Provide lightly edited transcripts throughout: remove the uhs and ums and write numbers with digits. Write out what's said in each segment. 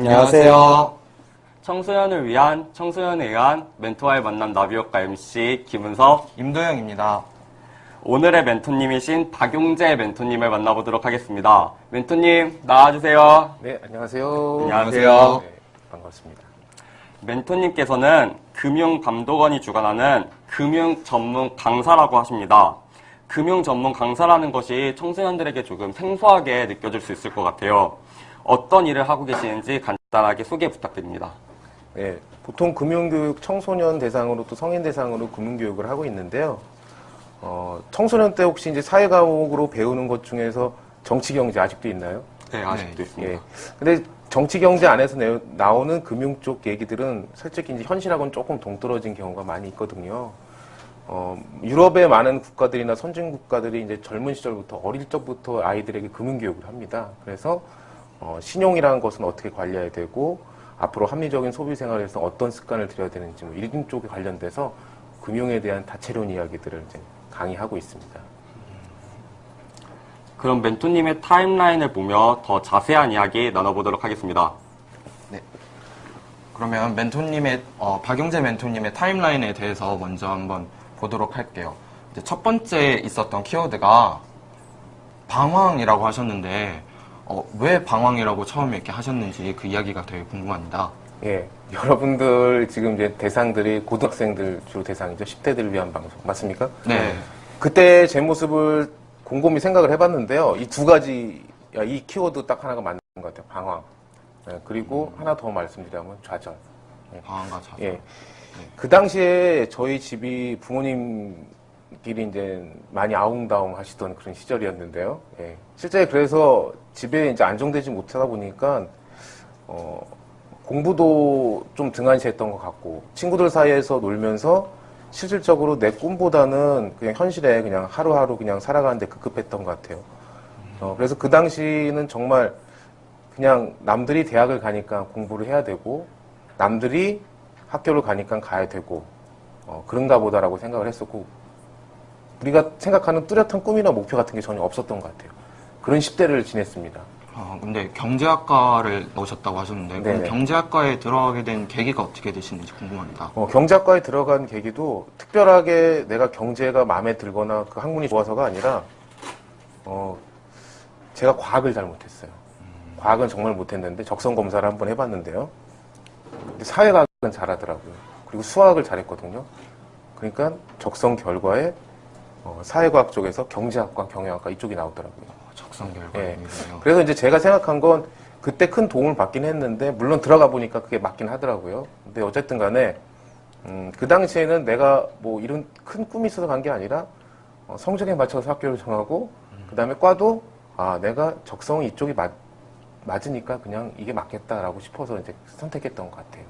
안녕하세요. 청소년을 위한 청소년에 의한 멘토와의 만남 나비효과 MC 김은석, 임도영입니다. 오늘의 멘토님이신 박용재 멘토님을 만나보도록 하겠습니다. 멘토님 나와주세요. 네, 안녕하세요. 안녕하세요. 네, 반갑습니다. 멘토님께서는 금융감독원이 주관하는 금융 전문 강사라고 하십니다. 금융 전문 강사라는 것이 청소년들에게 조금 생소하게 느껴질 수 있을 것 같아요. 어떤 일을 하고 계시는지 간단하게 소개 부탁드립니다. 네, 보통 금융교육 청소년 대상으로 또 성인 대상으로 금융교육을 하고 있는데요. 청소년 때 혹시 이제 사회과목으로 배우는 것 중에서 정치경제 아직도 있나요? 네, 아직도 있습니다. 예. 근데 정치경제 안에서 나오는 금융 쪽 얘기들은 솔직히 이제 현실하고는 조금 동떨어진 경우가 많이 있거든요. 유럽의 많은 국가들이나 선진 국가들이 이제 젊은 시절부터 어릴 적부터 아이들에게 금융교육을 합니다. 그래서 신용이라는 것은 어떻게 관리해야 되고 앞으로 합리적인 소비 생활에서 어떤 습관을 들여야 되는지 뭐 이런 쪽에 관련돼서 금융에 대한 다채로운 이야기들을 이제 강의하고 있습니다. 그럼 멘토님의 타임라인을 보며 더 자세한 이야기 나눠보도록 하겠습니다. 네. 그러면 박용재 멘토님의 타임라인에 대해서 먼저 한번 보도록 할게요. 이제 첫 번째 있었던 키워드가 방황이라고 하셨는데, 왜 방황이라고 처음에 이렇게 하셨는지 그 이야기가 되게 궁금합니다. 예, 여러분들 지금 이제 대상들이 고등학생들 주로 대상이죠. 10대들을 위한 방송 맞습니까? 네. 그때 제 모습을 곰곰이 생각을 해봤는데요. 이 두 가지, 이 키워드 딱 하나가 맞는 것 같아요. 방황. 예, 그리고 하나 더 말씀드리자면 좌절. 예. 방황과 좌절. 예. 그 당시에 저희 집이 부모님끼리 이제 많이 아웅다웅 하시던 그런 시절이었는데요. 예. 실제 그래서 집에 이제 안정되지 못하다 보니까, 공부도 좀 등한시했던 것 같고, 친구들 사이에서 놀면서 실질적으로 내 꿈보다는 그냥 현실에 그냥 하루하루 그냥 살아가는데 급급했던 것 같아요. 그래서 그 당시는 정말 그냥 남들이 대학을 가니까 공부를 해야 되고, 남들이 학교를 가니까 가야 되고, 그런가 보다라고 생각을 했었고, 우리가 생각하는 뚜렷한 꿈이나 목표 같은 게 전혀 없었던 것 같아요. 그런 10대를 지냈습니다. 근데 경제학과를 넣으셨다고 하셨는데, 그럼 네네. 경제학과에 들어가게 된 계기가 어떻게 되시는지 궁금합니다. 경제학과에 들어간 계기도 특별하게 내가 경제가 마음에 들거나 그 학문이 좋아서가 아니라, 제가 과학을 잘 못했어요. 과학은 정말 못했는데 적성 검사를 한번 해봤는데요. 근데 사회과학은 잘하더라고요. 그리고 수학을 잘했거든요. 그러니까 적성 결과에 사회과학 쪽에서 경제학과, 경영학과 이쪽이 나오더라고요. 적성 예. 결과이군요. 그래서 이제 제가 생각한 건 그때 큰 도움을 받긴 했는데 물론 들어가 보니까 그게 맞긴 하더라고요. 근데 어쨌든 간에 그 당시에는 내가 뭐 이런 큰 꿈이 있어서 간 게 아니라 성적에 맞춰서 학교를 정하고 그 다음에 과도 내가 적성이 이쪽이 맞으니까 그냥 이게 맞겠다라고 싶어서 이제 선택했던 것 같아요.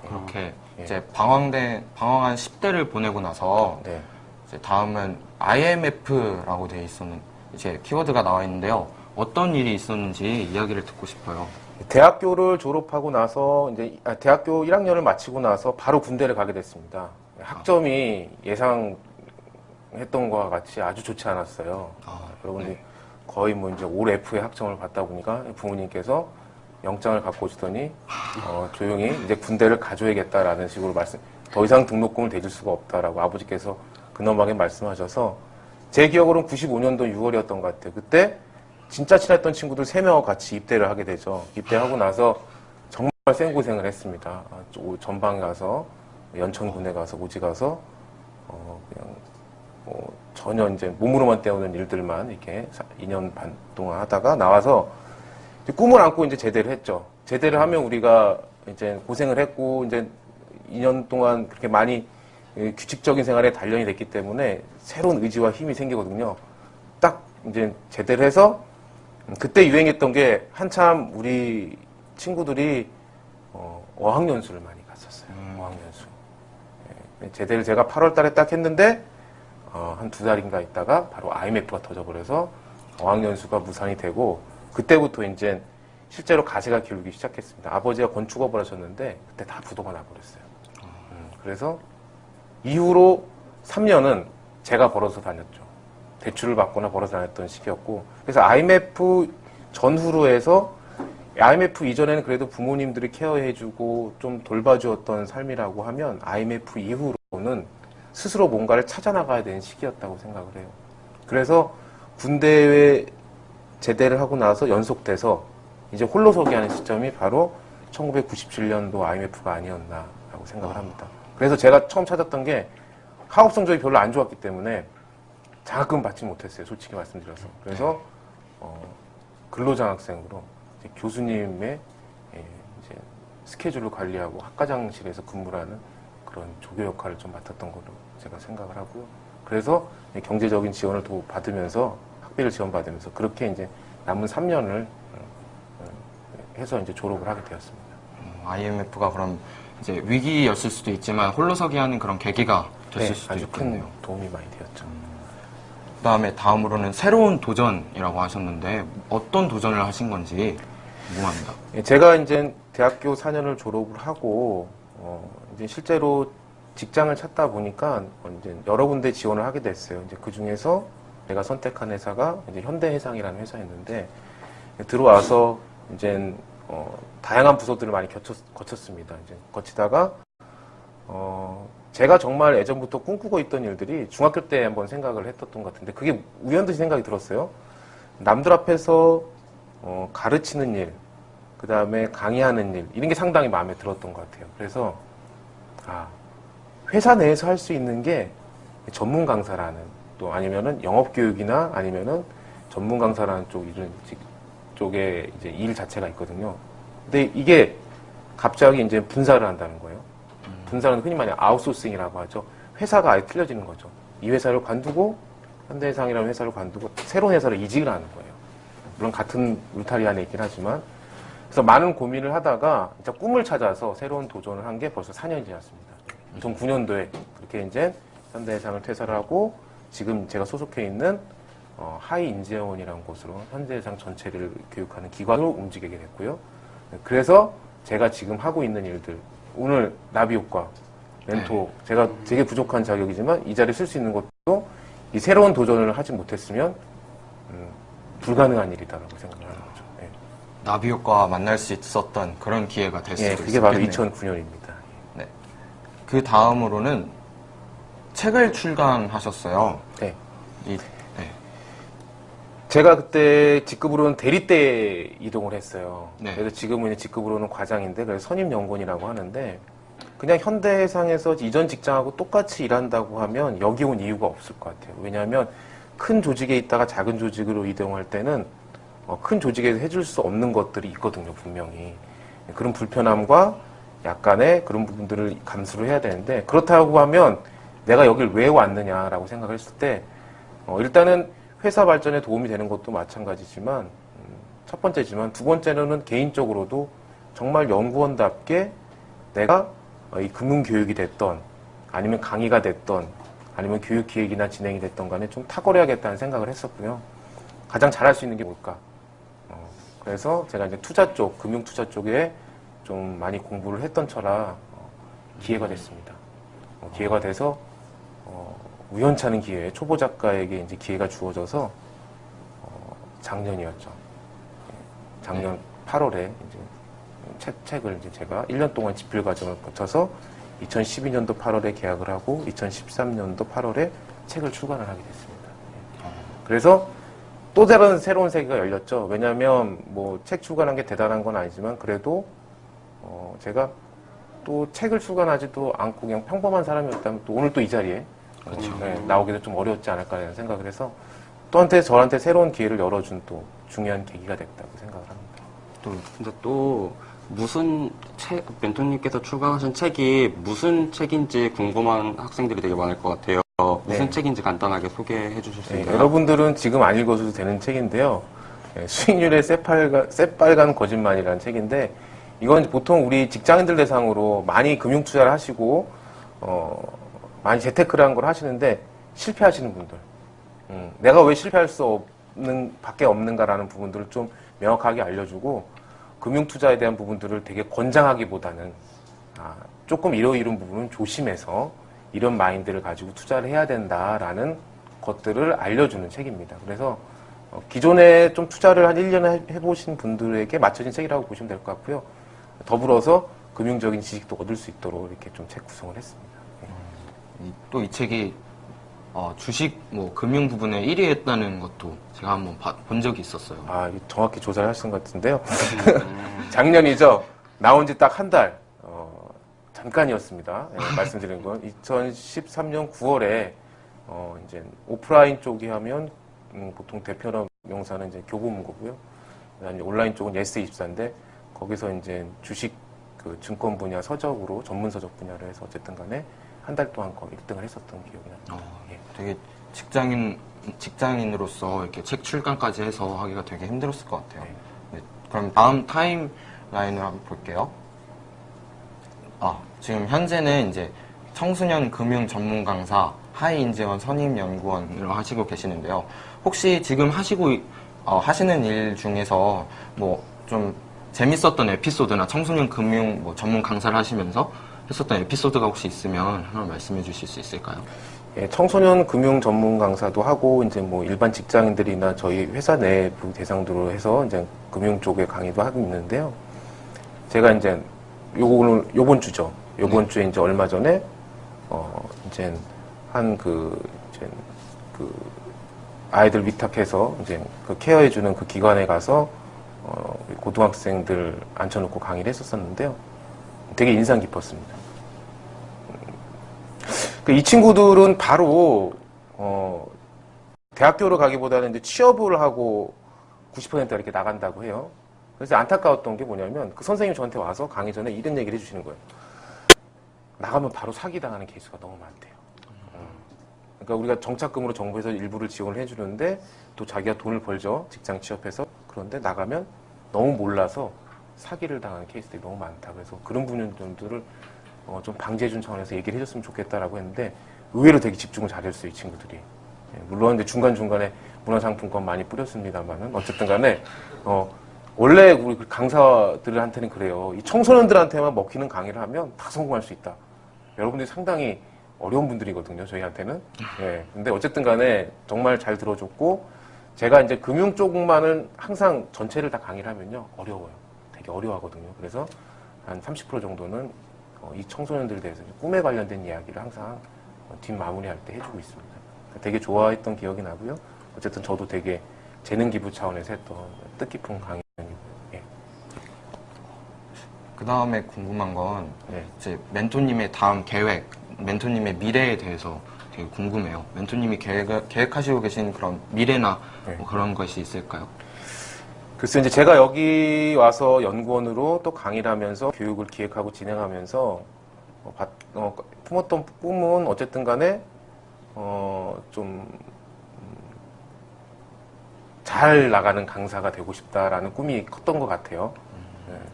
그렇게 예. 이제 방황한 10대를 보내고 나서 네. 이제 다음은 IMF라고 되어 있었는 이제 키워드가 나와 있는데요. 어떤 일이 있었는지 이야기를 듣고 싶어요. 대학교를 졸업하고 나서 이제 대학교 1학년을 마치고 나서 바로 군대를 가게 됐습니다. 학점이 예상했던 것과 같이 아주 좋지 않았어요. 그리고 이제 거의 뭐 이제 올 F의 학점을 받다 보니까 부모님께서 영장을 갖고 오시더니 조용히 이제 군대를 가줘야겠다라는 식으로 더 이상 등록금을 대줄 수가 없다라고 아버지께서 근엄하게 말씀하셔서 제 기억으로는 95년도 6월이었던 것 같아요. 그때 진짜 친했던 친구들 3명과 같이 입대를 하게 되죠. 입대하고 나서 정말 생고생을 했습니다. 전방에 가서 연천군에 가서 오지 가서 그냥 전혀 이제 몸으로만 때우는 일들만 이렇게 2년 반 동안 하다가 나와서 꿈을 안고 이제 제대를 했죠. 제대를 하면 우리가 이제 고생을 했고 이제 2년 동안 그렇게 많이 규칙적인 생활에 단련이 됐기 때문에 새로운 의지와 힘이 생기거든요. 딱 이제 제대를 해서 그때 유행했던 게 한참 우리 친구들이 어학연수를 많이 갔었어요. 어학연수. 제대를 제가 8월 달에 딱 했는데 한 2달인가 있다가 바로 IMF가 터져버려서 어학연수가 무산이 되고 그때부터 이제 실제로 가시가 기울기 시작했습니다. 아버지가 건축업을 하셨는데 그때 다 부도가 나버렸어요. 그래서 이후로 3년은 제가 벌어서 다녔죠. 대출을 받거나 벌어서 다녔던 시기였고 그래서 IMF 전후로 해서 IMF 이전에는 그래도 부모님들이 케어해주고 좀 돌봐주었던 삶이라고 하면 IMF 이후로는 스스로 뭔가를 찾아나가야 되는 시기였다고 생각을 해요. 그래서 군대에 제대를 하고 나서 연속돼서 이제 홀로서기 하는 시점이 바로 1997년도 IMF가 아니었나라고 생각을 합니다. 그래서 제가 처음 찾았던 게 학업 성적이 별로 안 좋았기 때문에 장학금 받지 못했어요. 솔직히 말씀드려서. 그래서 근로장학생으로 이제 교수님의 이제 스케줄을 관리하고 학과장실에서 근무를 하는 그런 조교 역할을 좀 맡았던 걸로 제가 생각을 하고요. 그래서 경제적인 지원을 또 받으면서 학비를 지원받으면서 그렇게 이제 남은 3년을 해서 이제 졸업을 하게 되었습니다. IMF가 그럼 이제 위기였을 수도 있지만 홀로서기 하는 그런 계기가 됐을 수도 아주 있겠네요. 큰 도움이 많이 되었죠. 그다음에 다음으로는 새로운 도전이라고 하셨는데 어떤 도전을 하신 건지 궁금합니다. 제가 이제 대학교 4년을 졸업을 하고 이제 실제로 직장을 찾다 보니까 이제 여러 군데 지원을 하게 됐어요. 이제 그 중에서 제가 선택한 회사가 이제 현대해상이라는 회사였는데 들어와서 이제 다양한 부서들을 많이 거쳤습니다. 이제 거치다가 제가 정말 예전부터 꿈꾸고 있던 일들이 중학교 때 한번 생각을 했었던 것 같은데 그게 우연듯이 생각이 들었어요. 남들 앞에서 가르치는 일, 그 다음에 강의하는 일 이런 게 상당히 마음에 들었던 것 같아요. 그래서 회사 내에서 할 수 있는 게 전문 강사라는 또 아니면은 영업 교육이나 아니면은 전문 강사라는 쪽에 이제 일 자체가 있거든요. 근데 이게 갑자기 이제 분사를 한다는 거예요. 분사는 흔히 말하는 아웃소싱이라고 하죠. 회사가 아예 틀려지는 거죠. 이 회사를 관두고 현대해상이라는 회사를 관두고 새로운 회사를 이직을 하는 거예요. 물론 같은 울타리 안에 있긴 하지만 그래서 많은 고민을 하다가 진짜 꿈을 찾아서 새로운 도전을 한 게 벌써 4년이 지났습니다. 2009년도에 그렇게 이제 현대해상을 퇴사를 하고 지금 제가 소속해 있는 하이인재원이라는 곳으로 현대해상 전체를 교육하는 기관으로 움직이게 됐고요. 그래서 제가 지금 하고 있는 일들 오늘 나비효과, 멘토 제가 되게 부족한 자격이지만 이 자리에 쓸 수 있는 것도 이 새로운 도전을 하지 못했으면 불가능한 일이다라고 생각을 하는 거죠. 네. 나비효과와 만날 수 있었던 그런 기회가 될 수도 그게 바로 있었겠네요. 2009년입니다. 네. 그 다음으로는 책을 출간하셨어요. 네. 네. 제가 그때 직급으로는 대리대 이동을 했어요. 네. 그래서 지금은 이제 직급으로는 과장인데 그래서 선임연구원이라고 하는데 그냥 현대해상에서 이전 직장하고 똑같이 일한다고 하면 여기 온 이유가 없을 것 같아요. 왜냐하면 큰 조직에 있다가 작은 조직으로 이동할 때는 큰 조직에서 해줄 수 없는 것들이 있거든요, 분명히. 그런 불편함과 약간의 그런 부분들을 감수를 해야 되는데 그렇다고 하면 내가 여길 왜 왔느냐라고 생각을 했을 때 일단은 회사 발전에 도움이 되는 것도 마찬가지지만 첫 번째지만 두 번째로는 개인적으로도 정말 연구원답게 내가 이 금융교육이 됐던 아니면 강의가 됐던 아니면 교육기획이나 진행이 됐던 간에 좀 탁월해야겠다는 생각을 했었고요. 가장 잘할 수 있는 게 뭘까? 그래서 제가 이제 투자 쪽, 금융투자 쪽에 좀 많이 공부를 했던 터라 기회가 됐습니다. 기회가 돼서 우연찮은 기회에 초보 작가에게 이제 기회가 주어져서 작년이었죠. 작년 8월에 이제 책을 이제 제가 1년 동안 집필 과정을 거쳐서 2012년도 8월에 계약을 하고 2013년도 8월에 책을 출간을 하게 됐습니다. 그래서 또 다른 새로운 세계가 열렸죠. 왜냐하면 뭐 책 출간한 게 대단한 건 아니지만 그래도 제가 또 책을 출간하지도 않고 그냥 평범한 사람이었다면 또 오늘 또 이 자리에 나오기도 좀 어려웠지 않을까라는 생각을 해서 저한테 새로운 기회를 열어준 또 중요한 계기가 됐다고 생각을 합니다. 근데 또 무슨 멘토님께서 출간하신 책이 무슨 책인지 궁금한 학생들이 되게 많을 것 같아요. 무슨 책인지 간단하게 소개해 주실 수 있나요? 여러분들은 지금 안 읽어도 되는 책인데요. 수익률의 새빨간 거짓말이라는 책인데 이건 보통 우리 직장인들 대상으로 많이 금융투자를 하시고 많이 재테크를 한 걸 하시는데 실패하시는 분들 내가 왜 실패할 수 밖에 없는가라는 부분들을 좀 명확하게 알려주고 금융투자에 대한 부분들을 되게 권장하기보다는 조금 이런 부분은 조심해서 이런 마인드를 가지고 투자를 해야 된다라는 것들을 알려주는 책입니다. 그래서 기존에 좀 투자를 한 1년에 해보신 분들에게 맞춰진 책이라고 보시면 될 것 같고요. 더불어서 금융적인 지식도 얻을 수 있도록 이렇게 좀 책 구성을 했습니다. 또 이 책이 주식 뭐 금융 부분에 1위 했다는 것도 제가 한번 본 적이 있었어요. 아, 정확히 조사를 하신 것 같은데요. 작년이죠. 나온 지 딱 한 달, 잠깐이었습니다. 예, 말씀드린 건. 2013년 9월에, 이제, 오프라인 쪽이 하면, 보통 대표로 명사는 이제 교보문고고요. 그다음에 온라인 쪽은 예스24인데, 거기서 이제 주식 그 증권 분야 서적으로, 전문 서적 분야로 해서 어쨌든 간에 한 달 동안 1등을 했었던 기억이 납니다. 예. 되게 직장인으로서 이렇게 책 출간까지 해서 하기가 되게 힘들었을 것 같아요. 네, 그럼 다음 타임라인을 한번 볼게요. 지금 현재는 이제 청소년 금융 전문 강사 하이인재원 선임연구원으로 하시고 계시는데요. 혹시 지금 하시는 일 중에서 뭐 좀 재밌었던 에피소드나 청소년 금융 뭐 전문 강사를 하시면서 했었던 에피소드가 혹시 있으면 하나 말씀해 주실 수 있을까요? 예, 청소년 금융 전문 강사도 하고, 이제 뭐 일반 직장인들이나 저희 회사 내부 대상으로 해서 이제 금융 쪽에 강의도 하고 있는데요. 제가 이제 요번 주죠. 요번 주에 이제 얼마 전에, 이제 아이들 위탁해서 이제 그 케어해주는 그 기관에 가서, 고등학생들 앉혀놓고 강의를 했었었는데요. 되게 인상 깊었습니다. 이 친구들은 바로 대학교로 가기보다는 이제 취업을 하고 90%가 이렇게 나간다고 해요. 그래서 안타까웠던 게 뭐냐면 그 선생님이 저한테 와서 강의 전에 이런 얘기를 해주시는 거예요. 나가면 바로 사기당하는 케이스가 너무 많대요. 그러니까 우리가 정착금으로 정부에서 일부를 지원을 해주는데 또 자기가 돈을 벌죠. 직장 취업해서. 그런데 나가면 너무 몰라서 사기를 당하는 케이스들이 너무 많다. 그래서 그런 분들을 좀 방지해준 차원에서 얘기를 해줬으면 좋겠다라고 했는데 의외로 되게 집중을 잘했어요, 이 친구들이. 예, 물론 이제 중간중간에 문화상품권 많이 뿌렸습니다만은 어쨌든 간에 원래 우리 강사들한테는 그래요. 이 청소년들한테만 먹히는 강의를 하면 다 성공할 수 있다. 여러분들이 상당히 어려운 분들이거든요, 저희한테는. 예, 근데 어쨌든 간에 정말 잘 들어줬고 제가 이제 금융 쪽만은 항상 전체를 다 강의를 하면요, 어려워요. 되게 어려워하거든요. 그래서 한 30% 정도는 이 청소년들에 대해서 꿈에 관련된 이야기를 항상 뒷마무리할 때 해주고 있습니다. 되게 좋아했던 기억이 나고요. 어쨌든 저도 되게 재능 기부 차원에서 했던 뜻깊은 강의이고요. 예. 그 다음에 궁금한 건 이제 멘토님의 다음 계획, 멘토님의 미래에 대해서 되게 궁금해요. 멘토님이 계획하시고 계신 그런 미래나 뭐 그런 것이 있을까요? 글쎄 이제 제가 여기 와서 연구원으로 또 강의를 하면서 교육을 기획하고 진행하면서 품었던 꿈은 어쨌든 간에 좀 잘 나가는 강사가 되고 싶다라는 꿈이 컸던 것 같아요.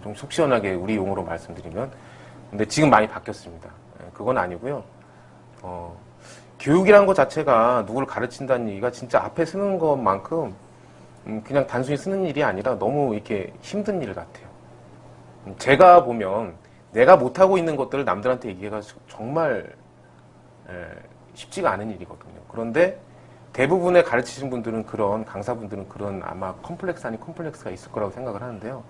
좀 속 시원하게 우리 용어로 말씀드리면. 근데 지금 많이 바뀌었습니다. 그건 아니고요. 교육이라는 것 자체가 누구를 가르친다는 얘기가 진짜 앞에 쓰는 것만큼 그냥 단순히 쓰는 일이 아니라 너무 이렇게 힘든 일 같아요. 제가 보면 내가 못하고 있는 것들을 남들한테 얘기해가 정말 쉽지가 않은 일이거든요. 그런데 대부분의 가르치신 분들은 강사분들은 그런 아마 컴플렉스 아닌 컴플렉스가 있을 거라고 생각을 하는데요.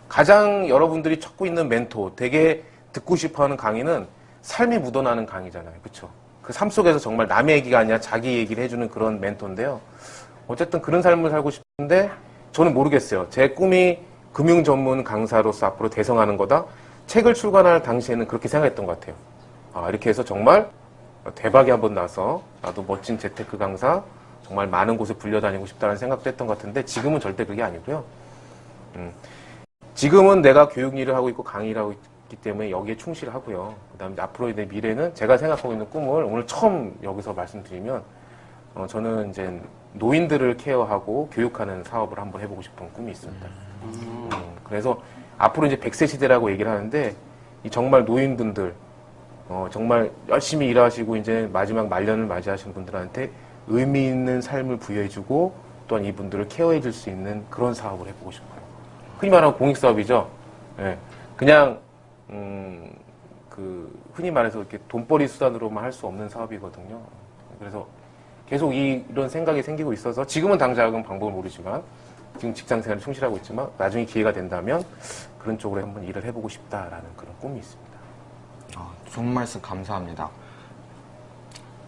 가장 여러분들이 찾고 있는 멘토, 되게 듣고 싶어 하는 강의는 삶이 묻어나는 강의잖아요. 그쵸? 그 삶 속에서 정말 남의 얘기가 아니라 자기 얘기를 해주는 그런 멘토인데요. 어쨌든 그런 삶을 살고 싶은데 저는 모르겠어요. 제 꿈이 금융 전문 강사로서 앞으로 대성하는 거다. 책을 출간할 당시에는 그렇게 생각했던 것 같아요. 이렇게 해서 정말 대박이 한번 나서 나도 멋진 재테크 강사 정말 많은 곳에 불려다니고 싶다는 생각도 했던 것 같은데 지금은 절대 그게 아니고요. 지금은 내가 교육 일을 하고 있고 강의를 하고 있기 때문에 여기에 충실하고요. 그 다음에 앞으로의 내 미래는 제가 생각하고 있는 꿈을 오늘 처음 여기서 말씀드리면 저는 이제 노인들을 케어하고 교육하는 사업을 한번 해보고 싶은 꿈이 있습니다. 그래서 앞으로 이제 100세 시대라고 얘기를 하는데 이 정말 노인분들 정말 열심히 일하시고 이제 마지막 말년을 맞이하시는 분들한테 의미 있는 삶을 부여해주고 또한 이분들을 케어해줄 수 있는 그런 사업을 해보고 싶어요. 흔히 말하는 공익사업이죠. 예. 그냥 흔히 말해서 이렇게 돈벌이 수단으로만 할 수 없는 사업이거든요. 그래서 계속 이런 생각이 생기고 있어서 지금은 당장은 방법을 모르지만 지금 직장생활에 충실하고 있지만 나중에 기회가 된다면 그런 쪽으로 한번 일을 해보고 싶다라는 그런 꿈이 있습니다. 좋은 말씀 감사합니다.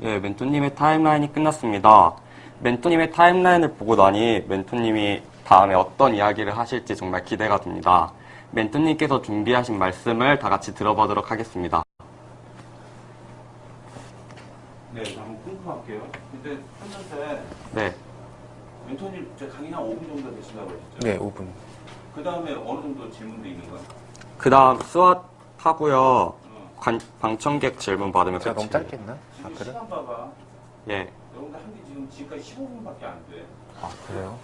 예, 멘토님의 타임라인이 끝났습니다. 멘토님의 타임라인을 보고 나니 멘토님이 다음에 어떤 이야기를 하실지 정말 기대가 됩니다. 멘토님께서 준비하신 말씀을 다 같이 들어보도록 하겠습니다. 네, 한번 궁금할게요. 근데 했는데 네, 멘토님 제 강의는 한 5분 정도 되신다고 하셨죠? 네, 5분. 그 다음에 어느 정도 질문도 있는 거예요? 그 다음 스왓 하고요. 방청객 질문 받으면 제가 너무 끝이에요. 짧겠나? 지금 그래? 시간 봐봐. 예, 여러분들 한 게 지금 지금까지 15분밖에 안 돼. 그래요?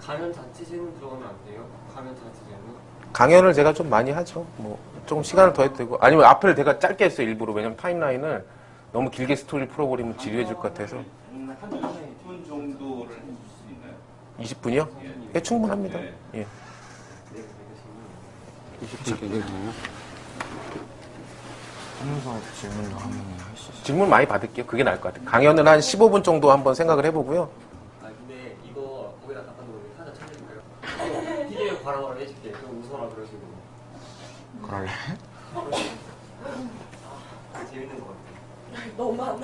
가면 자체 질문 들어가면 안 돼요? 가면 자체 질문? 강연을 제가 좀 많이 하죠. 뭐 조금 시간을 더 해도 되고 아니면 앞을 제가 짧게 했어요 일부러. 왜냐면 타임라인을 너무 길게 스토리 풀어버리면 지루해질 것 같아서. 한 20분 정도를 해줄 수 있나요? 20분이요? 예, 충분합니다. 네. 예. 하면서 질문을 하면 할 수 있어요. 질문 많이 받을게요. 그게 나을 것 같아요. 강연은 한 15분 정도 한번 생각을 해보고요. 아 근데 이거 거기다 갖다 놓으면 살짝 쳐질까요? PDF 바로 해줄게. 그럼 웃어라 그런 식으로. 그럴래? 재밌는 것 같아. 너무 많아.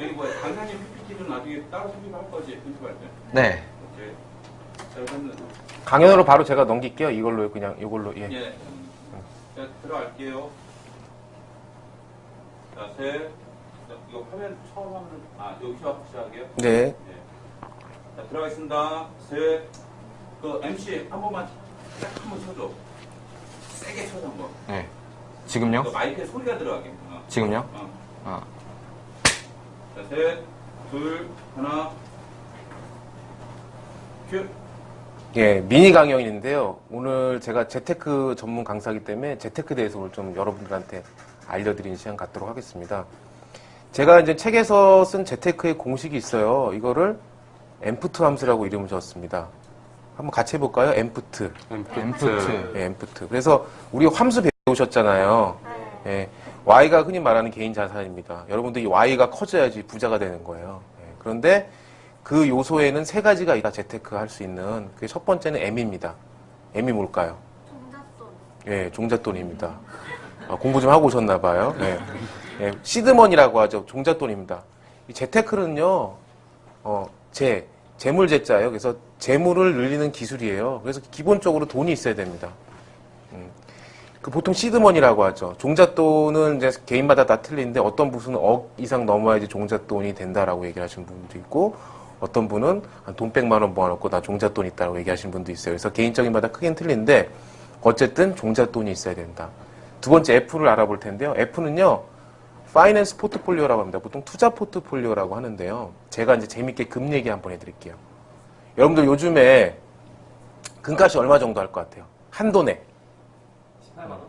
여기 뭐야, 강사님 PPT는 나중에 따로 소개할 거지, 편집할 때. 네. 오케이. 자, 그러면, 강연으로 바로 제가 넘길게요. 이걸로 그냥 이걸로 예. 예. 자, 들어갈게요. 자, 셋. 자, 이거 화면 처음 하면, 여기서 시작할게요. 네. 예. 자, 들어가겠습니다. 셋. 그 MC 한 번만 딱 한 번 쳐줘. 세게 쳐줘 한 번. 네. 지금요? 그 마이크에 소리가 들어가게. 지금요? 자, 셋, 둘, 하나. 큐. 예, 미니 강연인데요. 오늘 제가 재테크 전문 강사이기 때문에 재테크에 대해서 오늘 좀 여러분들한테 알려드리는 시간 갖도록 하겠습니다. 제가 이제 책에서 쓴 재테크의 공식이 있어요. 이거를 엠프트 함수라고 이름을 지었습니다. 한번 같이 해볼까요? 엠프트. 엠프트. 예, 엠프트. 그래서 우리 함수 배우셨잖아요. 예, Y가 흔히 말하는 개인 자산입니다. 여러분들 이 Y가 커져야지 부자가 되는 거예요. 예, 그런데 그 요소에는 세 가지가 있다. 재테크 할 수 있는. 그 첫 번째는 M입니다. M이 뭘까요? 종잣돈. 예, 종잣돈입니다. 공부 좀 하고 오셨나 봐요. 예. 예, 시드머니라고 하죠. 종잣돈입니다. 이 재테크는요, 재물재자예요. 그래서 재물을 늘리는 기술이에요. 그래서 기본적으로 돈이 있어야 됩니다. 그 보통 시드머니라고 하죠. 종잣돈은 이제 개인마다 다 틀린데 어떤 분은 억 이상 넘어야지 종잣돈이 된다라고 얘기하시는 분도 있고 어떤 분은 한 돈 100만 원 모아놓고 나 종잣돈 있다라고 얘기하시는 분도 있어요. 그래서 개인적인 마다 크긴 틀린데 어쨌든 종잣돈이 있어야 된다. 두 번째 F를 알아볼 텐데요. F는요, 파이낸스 포트폴리오라고 합니다. 보통 투자 포트폴리오라고 하는데요. 제가 이제 재밌게 금 얘기 한번 해드릴게요. 여러분들 요즘에 금값이 얼마 정도 할 것 같아요? 한 돈에 18만 원?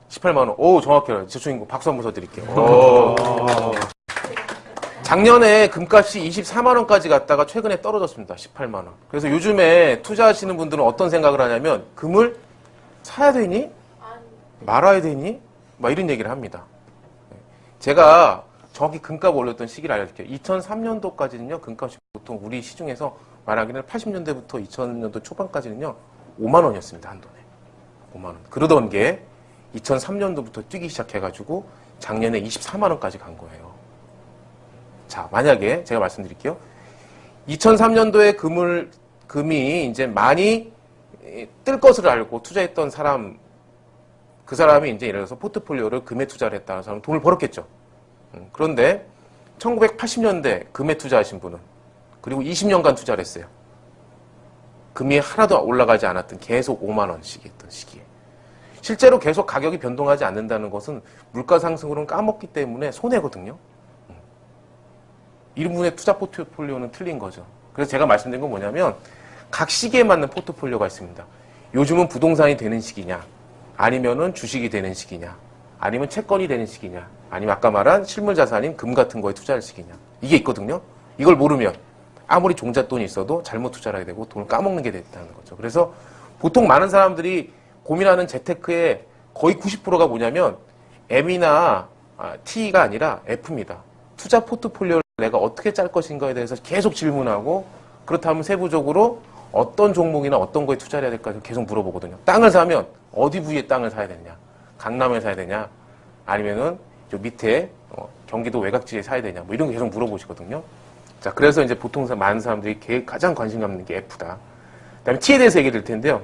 18만 원. 오, 정확해요. 제 주인공 박수 한번 쳐드릴게요. 오. 작년에 금값이 24만 원까지 갔다가 최근에 떨어졌습니다. 18만 원. 그래서 요즘에 투자하시는 분들은 어떤 생각을 하냐면 금을 사야 되니? 말아야 되니? 막 이런 얘기를 합니다. 제가 정확히 금값 올렸던 시기를 알려줄게요. 2003년도까지는요, 금값이 보통 우리 시중에서 말하기는 80년대부터 2000년도 초반까지는요, 5만 원이었습니다. 한 돈에. 5만 원. 그러던 게 2003년도부터 뛰기 시작해가지고 작년에 24만 원까지 간 거예요. 자, 만약에 제가 말씀드릴게요. 2003년도에 금이 이제 많이 뜰 것을 알고 투자했던 사람, 그 사람이 이제 예를 들어서 포트폴리오를 금에 투자를 했다는 사람은 돈을 벌었겠죠. 그런데 1980년대 금에 투자하신 분은 그리고 20년간 투자를 했어요. 금이 하나도 올라가지 않았던 계속 5만 원씩 했던 시기에. 실제로 계속 가격이 변동하지 않는다는 것은 물가 상승으로는 까먹기 때문에 손해거든요. 이런 분의 투자 포트폴리오는 틀린 거죠. 그래서 제가 말씀드린 건 뭐냐면 각 시기에 맞는 포트폴리오가 있습니다. 요즘은 부동산이 되는 시기냐, 아니면은 주식이 되는 시기냐, 아니면 채권이 되는 시기냐, 아니면 아까 말한 실물 자산인 금 같은 거에 투자할 시기냐. 이게 있거든요. 이걸 모르면 아무리 종잣돈이 있어도 잘못 투자를 하게 되고 돈을 까먹는 게 됐다는 거죠. 그래서 보통 많은 사람들이 고민하는 재테크의 거의 90%가 뭐냐면 M이나 T가 아니라 F입니다. 투자 포트폴리오를 내가 어떻게 짤 것인가에 대해서 계속 질문하고 그렇다면 세부적으로 어떤 종목이나 어떤 거에 투자를 해야 될까 계속 물어보거든요. 땅을 사면 어디 부위에 땅을 사야 되느냐? 강남에 사야 되냐? 아니면은 저 밑에 경기도 외곽지에 사야 되냐? 뭐 이런 거 계속 물어보시거든요. 자, 그래서 이제 보통 많은 사람들이 가장 관심 갖는 게 F다. 그다음에 T에 대해서 얘기 드릴 텐데요.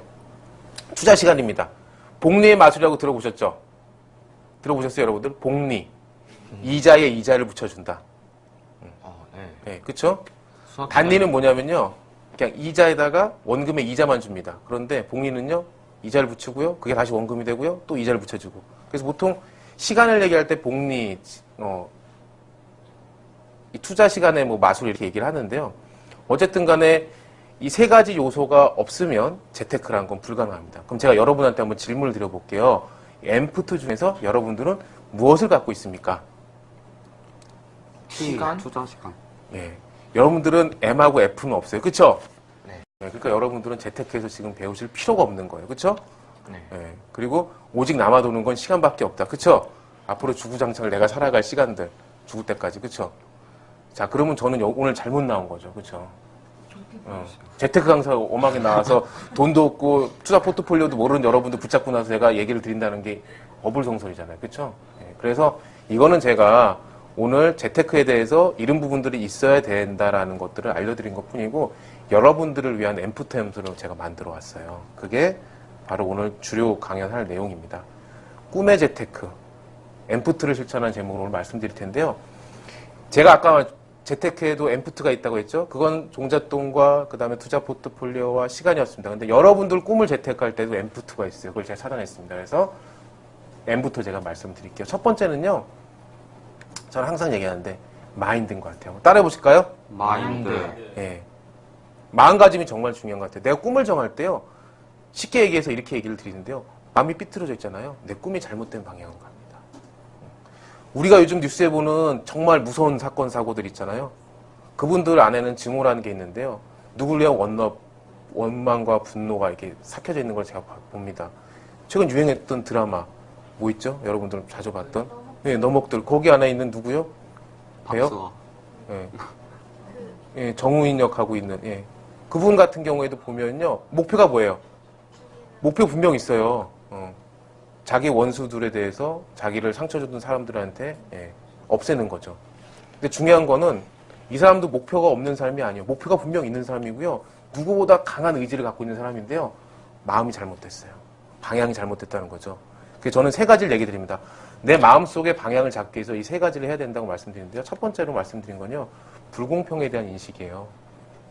투자 시간입니다. 복리의 마술이라고 들어보셨죠? 들어보셨어요, 여러분들? 복리. 이자에 이자를 붙여준다. 네. 네, 그쵸? 수학 단리는 뭐냐면요. 그냥 이자에다가 원금의 이자만 줍니다. 그런데 복리는요, 이자를 붙이고요. 그게 다시 원금이 되고요. 또 이자를 붙여주고. 그래서 보통 시간을 얘기할 때 복리, 이 투자 시간의 뭐 마술 이렇게 얘기를 하는데요. 어쨌든 간에 이 세 가지 요소가 없으면 재테크라는 건 불가능합니다. 그럼 제가 여러분한테 한번 질문을 드려볼게요. 엠프트 중에서 여러분들은 무엇을 갖고 있습니까? 시간? 투자 시간. 예. 여러분들은 M하고 F는 없어요. 그쵸? 네. 그러니까 여러분들은 재테크에서 지금 배우실 필요가 없는 거예요. 그쵸? 네. 예. 그리고 오직 남아도는 건 시간밖에 없다. 그쵸? 앞으로 주구장창을 내가 살아갈 시간들. 죽을 때까지. 그쵸? 자, 그러면 저는 오늘 잘못 나온 거죠. 그쵸? 재테크 강사 오막에 나와서 돈도 없고 투자 포트폴리오도 모르는 여러분들 붙잡고 나서 제가 얘기를 드린다는 게 어불성설이잖아요. 그쵸? 예. 그래서 이거는 제가 오늘 재테크에 대해서 이런 부분들이 있어야 된다라는 것들을 알려드린 것 뿐이고 여러분들을 위한 엠프템스를 제가 만들어 왔어요. 그게 바로 오늘 주요 강연할 내용입니다. 꿈의 재테크, 엠프트를 실천하는 제목으로 오늘 말씀드릴 텐데요. 제가 아까 재테크에도 엠프트가 있다고 했죠. 그건 종잣돈과 그 다음에 투자 포트폴리오와 시간이었습니다. 근데 여러분들 꿈을 재테크할 때도 엠프트가 있어요. 그걸 제가 찾아냈습니다. 그래서 M부터 제가 말씀드릴게요. 첫 번째는요. 저는 항상 얘기하는데 마인드인 것 같아요. 따라해 보실까요? 마인드. 예. 마음가짐이 정말 중요한 것 같아요. 내가 꿈을 정할 때요. 쉽게 얘기해서 이렇게 얘기를 드리는데요. 마음이 삐뚤어져 있잖아요. 내 꿈이 잘못된 방향으로 갑니다. 우리가 요즘 뉴스에 보는 정말 무서운 사건, 사고들 있잖아요. 그분들 안에는 증오라는 게 있는데요. 누구를 위한 원망과 분노가 이렇게 삭혀져 있는 걸 제가 봅니다. 최근 유행했던 드라마 뭐 있죠? 여러분들 자주 봤던? 예, 너목들. 거기 안에 있는 누구요? 배우? 박수아. 예. 예, 정우인 역하고 있는, 예. 그분 같은 경우에도 보면요. 목표가 뭐예요? 목표 분명 있어요. 자기 원수들에 대해서 자기를 상처 줬던 사람들한테, 예, 없애는 거죠. 근데 중요한 거는 이 사람도 목표가 없는 사람이 아니에요. 목표가 분명 있는 사람이고요. 누구보다 강한 의지를 갖고 있는 사람인데요. 마음이 잘못됐어요. 방향이 잘못됐다는 거죠. 그래서 저는 세 가지를 얘기 드립니다. 내 마음속에 방향을 잡기 위해서 이 세 가지를 해야 된다고 말씀드리는데요. 첫 번째로 말씀드린 건요. 불공평에 대한 인식이에요.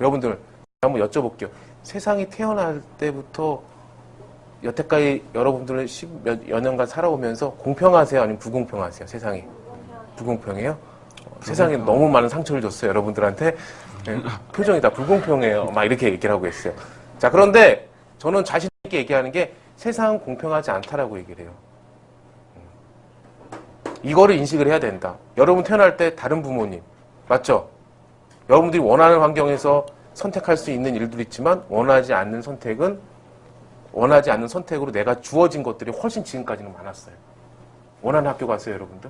여러분들 한번 여쭤볼게요. 세상이 태어날 때부터 여태까지 여러분들은 10여 년간 살아오면서 공평하세요? 아니면 불공평하세요? 세상이. 불공평해요? 세상에 너무 많은 상처를 줬어요. 여러분들한테. 네, 표정이 다 불공평해요. 막 이렇게 얘기를 하고 있어요. 자, 그런데 저는 자신 있게 얘기하는 게 세상은 공평하지 않다라고 얘기를 해요. 이거를 인식을 해야 된다. 여러분 태어날 때 다른 부모님. 맞죠? 여러분들이 원하는 환경에서 선택할 수 있는 일도 있지만 원하지 않는 선택으로 내가 주어진 것들이 훨씬 지금까지는 많았어요. 원하는 학교 갔어요, 여러분들?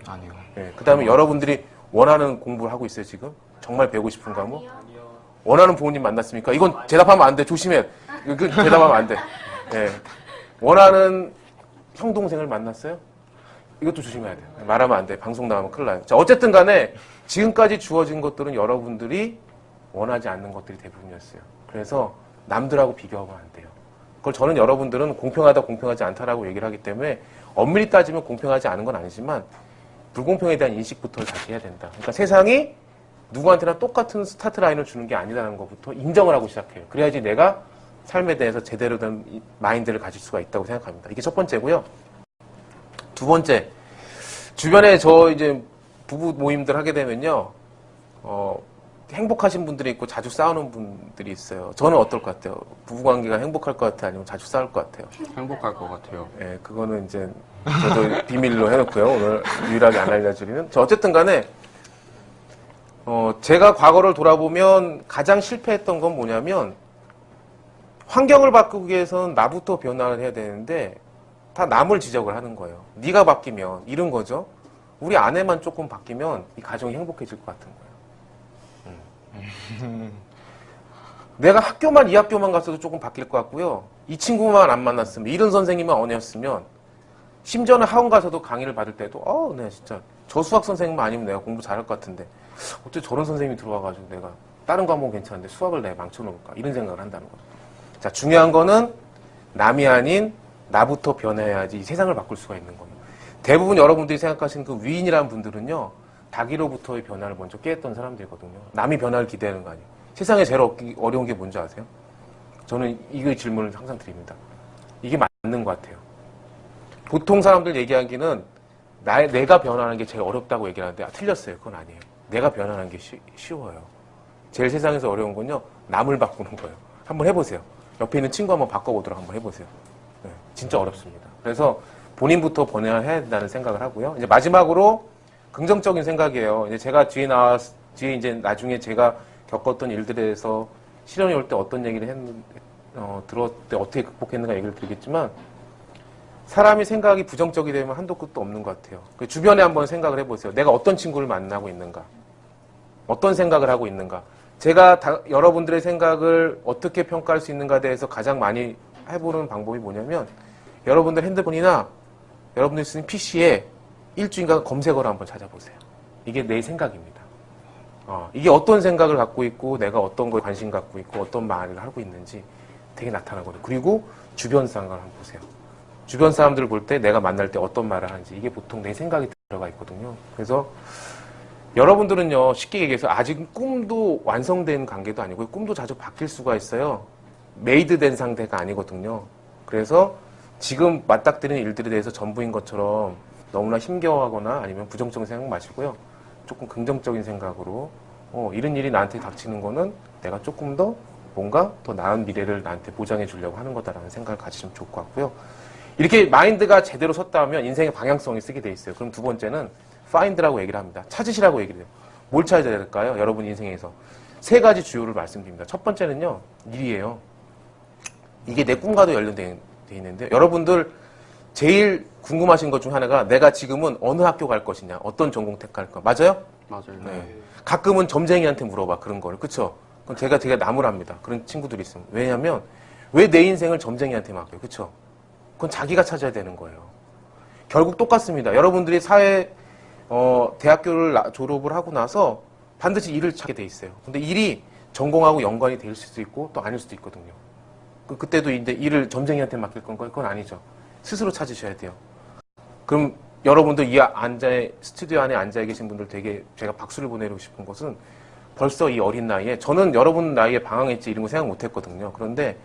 아니요. 네, 그 다음에 여러분들이 원하는 공부를 하고 있어요, 지금? 정말 배우고 싶은 과목? 원하는 부모님 만났습니까? 이건 대답하면 안 돼. 조심해. 이건 대답하면 안 돼. 네. 원하는 형, 동생을 만났어요? 이것도 조심해야 돼요. 말하면 안 돼. 방송 나가면 큰일 나요. 자, 어쨌든 간에 지금까지 주어진 것들은 여러분들이 원하지 않는 것들이 대부분이었어요. 그래서 남들하고 비교하면 안 돼요. 그걸 저는 여러분들은 공평하다, 공평하지 않다라고 얘기를 하기 때문에 엄밀히 따지면 공평하지 않은 건 아니지만 불공평에 대한 인식부터 다시 해야 된다. 그러니까 세상이 누구한테나 똑같은 스타트 라인을 주는 게 아니라는 것부터 인정을 하고 시작해요. 그래야지 내가 삶에 대해서 제대로 된 마인드를 가질 수가 있다고 생각합니다. 이게 첫 번째고요. 두 번째, 주변에 저 이제 부부 모임들 하게 되면요, 행복하신 분들이 있고 자주 싸우는 분들이 있어요. 저는 어떨 것 같아요? 부부 관계가 행복할 것 같아요? 아니면 자주 싸울 것 같아요? 행복할 것 같아요. 예, 그거는 이제 저도 비밀로 해놓고요. 오늘 유일하게 안 알려드리는. 저 어쨌든 간에, 제가 과거를 돌아보면 가장 실패했던 건 뭐냐면, 환경을 바꾸기 위해서는 나부터 변화를 해야 되는데, 다 남을 지적을 하는 거예요. 네가 바뀌면, 이런 거죠. 우리 아내만 조금 바뀌면 이 가정이 행복해질 것 같은 거예요. 내가 학교만, 이 학교만 갔어도 조금 바뀔 것 같고요. 이 친구만 안 만났으면, 이런 선생님만 언니였으면, 심지어는 학원 가서도 강의를 받을 때도, 네, 진짜, 저 수학 선생님만 아니면 내가 공부 잘할 것 같은데, 어째 저런 선생님이 들어와가지고 내가, 다른 과목은 괜찮은데 수학을 내가 망쳐놓을까? 이런 생각을 한다는 거죠. 자, 중요한 거는, 남이 아닌 나부터 변해야지 이 세상을 바꿀 수가 있는 겁니다. 대부분 여러분들이 생각하시는 그 위인이라는 분들은요, 자기로부터의 변화를 먼저 꾀했던 사람들이거든요. 남이 변화를 기대하는 거 아니에요. 세상에 제일 어려운 게 뭔지 아세요? 저는 이 질문을 항상 드립니다. 이게 맞는 것 같아요. 보통 사람들 얘기하기는 내가 변하는 게 제일 어렵다고 얘기를 하는데 틀렸어요. 그건 아니에요. 내가 변하는 게 쉬워요. 제일 세상에서 어려운 건요, 남을 바꾸는 거예요. 한번 해보세요. 옆에 있는 친구 한번 바꿔보도록 한번 해보세요. 네, 진짜 어렵습니다. 그래서 본인부터 변해야 된다는 생각을 하고요. 이제 마지막으로 긍정적인 생각이에요. 이제 제가 뒤에 이제 나중에 제가 겪었던 일들에 대해서 시련이 올 때 어떤 얘기를 들었을 때 어떻게 극복했는가 얘기를 드리겠지만, 사람이 생각이 부정적이 되면 한도 끝도 없는 것 같아요. 주변에 한번 생각을 해보세요. 내가 어떤 친구를 만나고 있는가? 어떤 생각을 하고 있는가? 제가 여러분들의 생각을 어떻게 평가할 수 있는가에 대해서 가장 많이 해보는 방법이 뭐냐면, 여러분들 핸드폰이나 여러분들이 쓰는 PC에 일주일간 검색어를 한번 찾아보세요. 이게 내 생각입니다. 이게 어떤 생각을 갖고 있고, 내가 어떤 거에 관심 갖고 있고, 어떤 말을 하고 있는지 되게 나타나거든요. 그리고 주변 상황을 한번 보세요. 주변 사람들을 볼 때 내가 만날 때 어떤 말을 하는지, 이게 보통 내 생각이 들어가 있거든요. 그래서 여러분들은요, 쉽게 얘기해서 아직 꿈도 완성된 관계도 아니고, 꿈도 자주 바뀔 수가 있어요. 메이드 된 상태가 아니거든요. 그래서 지금 맞닥뜨리는 일들에 대해서 전부인 것처럼 너무나 힘겨워하거나 아니면 부정적인 생각 마시고요. 조금 긍정적인 생각으로, 이런 일이 나한테 닥치는 거는 내가 조금 더 뭔가 더 나은 미래를 나한테 보장해 주려고 하는 거다라는 생각을 가지시면 좋을 것 같고요. 이렇게 마인드가 제대로 섰다면 인생의 방향성이 쓰게 돼 있어요. 그럼 두 번째는 find라고 얘기를 합니다. 찾으시라고 얘기를 해요. 뭘 찾아야 될까요? 여러분 인생에서. 3가지 주요를 말씀드립니다. 첫 번째는요, 일이에요. 이게 내 꿈과도 연결되어 있는데, 여러분들 제일 궁금하신 것 중 하나가 내가 지금은 어느 학교 갈 것이냐, 어떤 전공 택할 거. 맞아요? 맞아요. 네. 가끔은 점쟁이한테 물어봐, 그런 거를. 그쵸? 그건 제가 되게 나무랍니다. 그런 친구들이 있으면. 왜냐면, 왜 내 인생을 점쟁이한테 맡겨요? 그쵸? 그건 자기가 찾아야 되는 거예요. 결국 똑같습니다. 여러분들이 대학교를 졸업을 하고 나서 반드시 일을 찾게 돼 있어요. 근데 일이 전공하고 연관이 될 수도 있고 또 아닐 수도 있거든요. 그때도 이제 일을 점쟁이한테 맡길 건가요? 그건 아니죠. 스스로 찾으셔야 돼요. 그럼 여러분들 스튜디오 안에 앉아 계신 분들 되게 제가 박수를 보내고 싶은 것은 벌써 이 어린 나이에, 저는 여러분 나이에 방황했지 이런 거 생각 못 했거든요. 그런데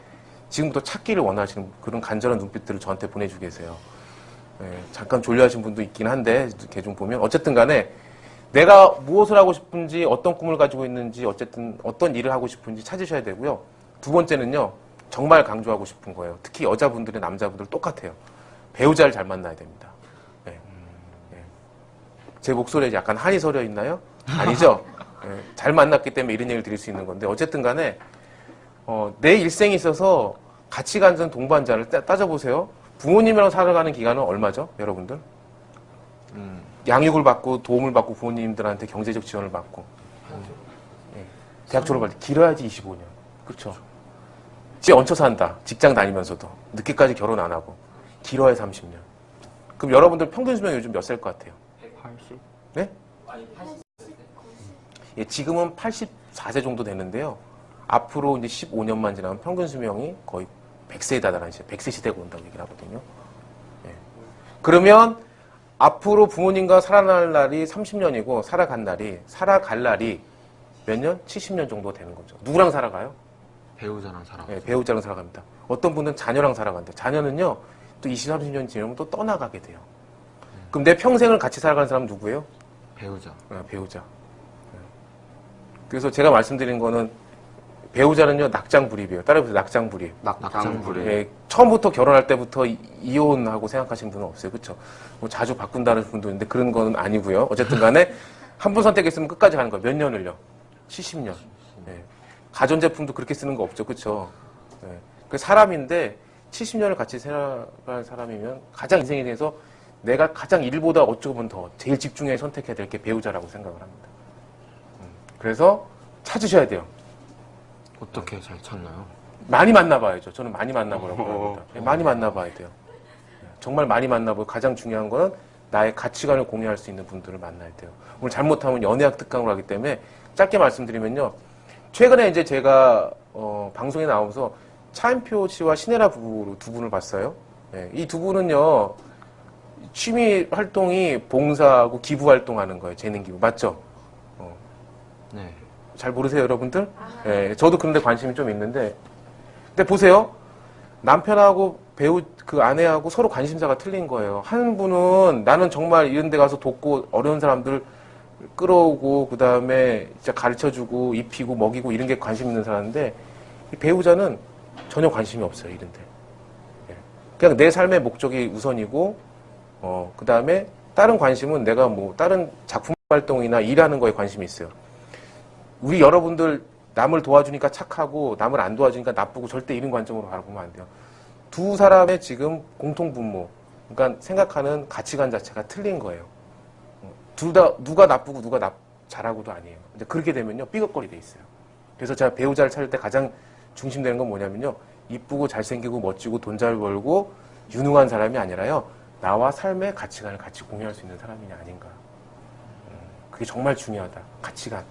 지금부터 찾기를 원하시는 그런 간절한 눈빛들을 저한테 보내주고 계세요. 잠깐 졸려하신 분도 있긴 한데, 걔 좀 보면. 어쨌든 간에 내가 무엇을 하고 싶은지, 어떤 꿈을 가지고 있는지, 어쨌든 어떤 일을 하고 싶은지 찾으셔야 되고요. 두 번째는요, 정말 강조하고 싶은 거예요. 특히 여자분들이 남자분들 똑같아요. 배우자를 잘 만나야 됩니다. 제 목소리에 약간 한이 서려 있나요? 아니죠? 잘 만났기 때문에 이런 얘기를 드릴 수 있는 건데, 어쨌든 간에 내 일생에 있어서 같이 가는 동반자를 따져보세요. 부모님이랑 살아가는 기간은 얼마죠? 여러분들? 양육을 받고 도움을 받고 부모님들한테 경제적 지원을 받고 대학 졸업할 때 길어야지 25년. 그렇죠? 집에 얹혀 산다. 직장 다니면서도. 늦게까지 결혼 안 하고. 길어야 30년. 그럼 여러분들 평균 수명이 요즘 몇 살일 것 같아요? 180? 네? 아니 80. 예, 지금은 84세 정도 되는데요. 앞으로 이제 15년만 지나면 평균 수명이 거의 100세에 달하는 시대, 100세 시대가 온다고 얘기를 하거든요. 예. 그러면 앞으로 부모님과 살아날 날이 30년이고 살아갈 날이 몇 년? 70년 정도 되는 거죠. 누구랑 살아가요? 배우자랑 살아가요. 예, 배우자랑 살아갑니다. 어떤 분은 자녀랑 살아간다. 자녀는요, 또 20, 30년 지나면 또 떠나가게 돼요. 그럼 내 평생을 같이 살아가는 사람은 누구예요? 배우자. 배우자. 예. 그래서 제가 말씀드린 거는 배우자는요, 낙장불입이에요. 따라해보세요. 낙장불입. 낙장불입. 예, 처음부터 결혼할 때부터 이혼하고 생각하시는 분은 없어요. 그쵸? 뭐 자주 바꾼다는 분도 있는데 그런 건 아니고요. 어쨌든 간에 한 분 선택했으면 끝까지 가는 거예요. 몇 년을요? 70년. 예. 가전제품도 그렇게 쓰는 거 없죠. 그쵸? 예. 그 사람인데 70년을 같이 살아갈 사람이면 가장 인생에 대해서 내가 가장 일보다 어쩌고 보면 더 제일 집중해 선택해야 될 게 배우자라고 생각을 합니다. 그래서 찾으셔야 돼요. 어떻게 잘 찾나요? 많이 만나봐야죠. 저는 많이 만나보라고 합니다. 많이 만나봐야 돼요. 정말 많이 만나보고 가장 중요한 거는 나의 가치관을 공유할 수 있는 분들을 만나야 돼요. 오늘 잘못하면 연애학 특강을 하기 때문에 짧게 말씀드리면요. 최근에 이제 제가 방송에 나오면서 차인표 씨와 신혜라 부부로 두 분을 봤어요. 이 두 분은요. 취미 활동이 봉사하고 기부 활동하는 거예요. 재능 기부. 맞죠? 네. 잘 모르세요, 여러분들? 예, 저도 그런데 관심이 좀 있는데. 근데 보세요. 남편하고 그 아내하고 서로 관심사가 틀린 거예요. 한 분은 나는 정말 이런 데 가서 돕고 어려운 사람들 끌어오고, 그 다음에 진짜 가르쳐 주고, 입히고, 먹이고, 이런 게 관심 있는 사람인데, 이 배우자는 전혀 관심이 없어요, 이런 데. 예. 그냥 내 삶의 목적이 우선이고, 그 다음에 다른 관심은 내가 뭐, 다른 작품 활동이나 일하는 거에 관심이 있어요. 우리 여러분들 남을 도와주니까 착하고 남을 안 도와주니까 나쁘고 절대 이런 관점으로 바라보면 안 돼요. 두 사람의 지금 공통분모, 그러니까 생각하는 가치관 자체가 틀린 거예요. 둘 다 누가 나쁘고 누가 잘하고도 아니에요. 근데 그렇게 되면요 삐걱거리 돼 있어요. 그래서 제가 배우자를 찾을 때 가장 중심되는 건 뭐냐면요 이쁘고 잘생기고 멋지고 돈 잘 벌고 유능한 사람이 아니라요 나와 삶의 가치관을 같이 공유할 수 있는 사람이냐 아닌가. 그게 정말 중요하다. 가치관.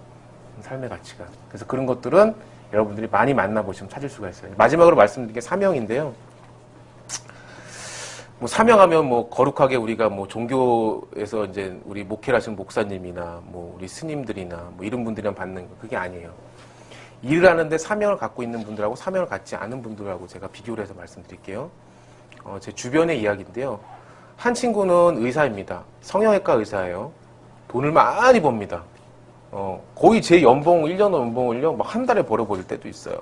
삶의 가치관. 그래서 그런 것들은 여러분들이 많이 만나보시면 찾을 수가 있어요. 마지막으로 말씀드린 게 사명인데요. 뭐 사명하면 뭐 거룩하게 우리가 뭐 종교에서 이제 우리 목회를 하시는 목사님이나 뭐 우리 스님들이나 뭐 이런 분들이랑 받는 거 그게 아니에요. 일을 하는데 사명을 갖고 있는 분들하고 사명을 갖지 않은 분들하고 제가 비교를 해서 말씀드릴게요. 제 주변의 이야기인데요. 한 친구는 의사입니다. 성형외과 의사예요. 돈을 많이 법니다. 거의 제 연봉, 1년 연봉을요, 막 한 달에 벌어버릴 때도 있어요.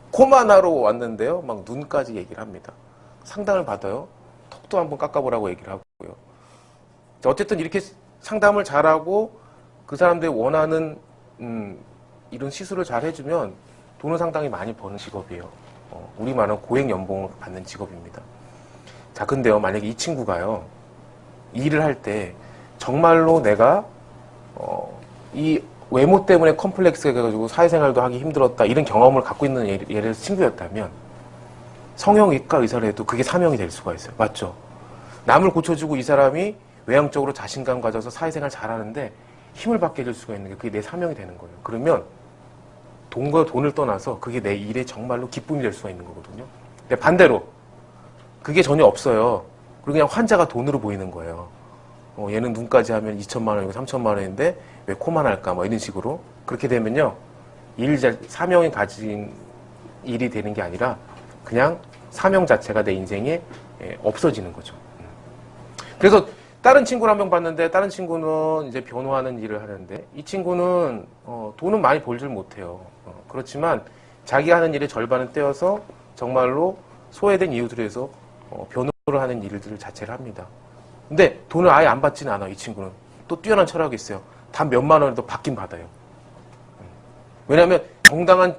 코만 하러 왔는데요, 막 눈까지 얘기를 합니다. 상담을 받아요. 턱도 한번 깎아보라고 얘기를 하고요. 어쨌든 이렇게 상담을 잘하고 그 사람들이 원하는, 이런 시술을 잘 해주면 돈을 상당히 많이 버는 직업이에요. 우리 말은 고액 연봉을 받는 직업입니다. 자, 근데요, 만약에 이 친구가요, 일을 할 때 정말로 내가 이 외모 때문에 컴플렉스가 돼가지고 사회생활도 하기 힘들었다 이런 경험을 갖고 있는 예를 들어서 친구였다면 성형외과 의사를 해도 그게 사명이 될 수가 있어요. 맞죠? 남을 고쳐주고 이 사람이 외향적으로 자신감 가져서 사회생활 잘하는데 힘을 받게 될 수가 있는 게 그게 내 사명이 되는 거예요. 그러면 돈과 돈을 떠나서 그게 내 일에 정말로 기쁨이 될 수가 있는 거거든요. 근데 반대로 그게 전혀 없어요. 그리고 그냥 환자가 돈으로 보이는 거예요. 얘는 눈까지 하면 2천만 원이고 3천만 원인데 왜 코만 할까? 뭐 이런 식으로. 그렇게 되면요. 사명이 가진 일이 되는 게 아니라 그냥 사명 자체가 내 인생에 없어지는 거죠. 그래서 다른 친구를 한 명 봤는데 다른 친구는 이제 변호하는 일을 하는데 이 친구는 돈은 많이 벌질 못해요. 그렇지만 자기가 하는 일의 절반은 떼어서 정말로 소외된 이웃들에서 변호를 하는 일들 자체를 합니다. 근데 돈을 아예 안 받지는 않아, 이 친구는. 또 뛰어난 철학이 있어요. 단 몇만 원에도 받긴 받아요. 왜냐하면 정당한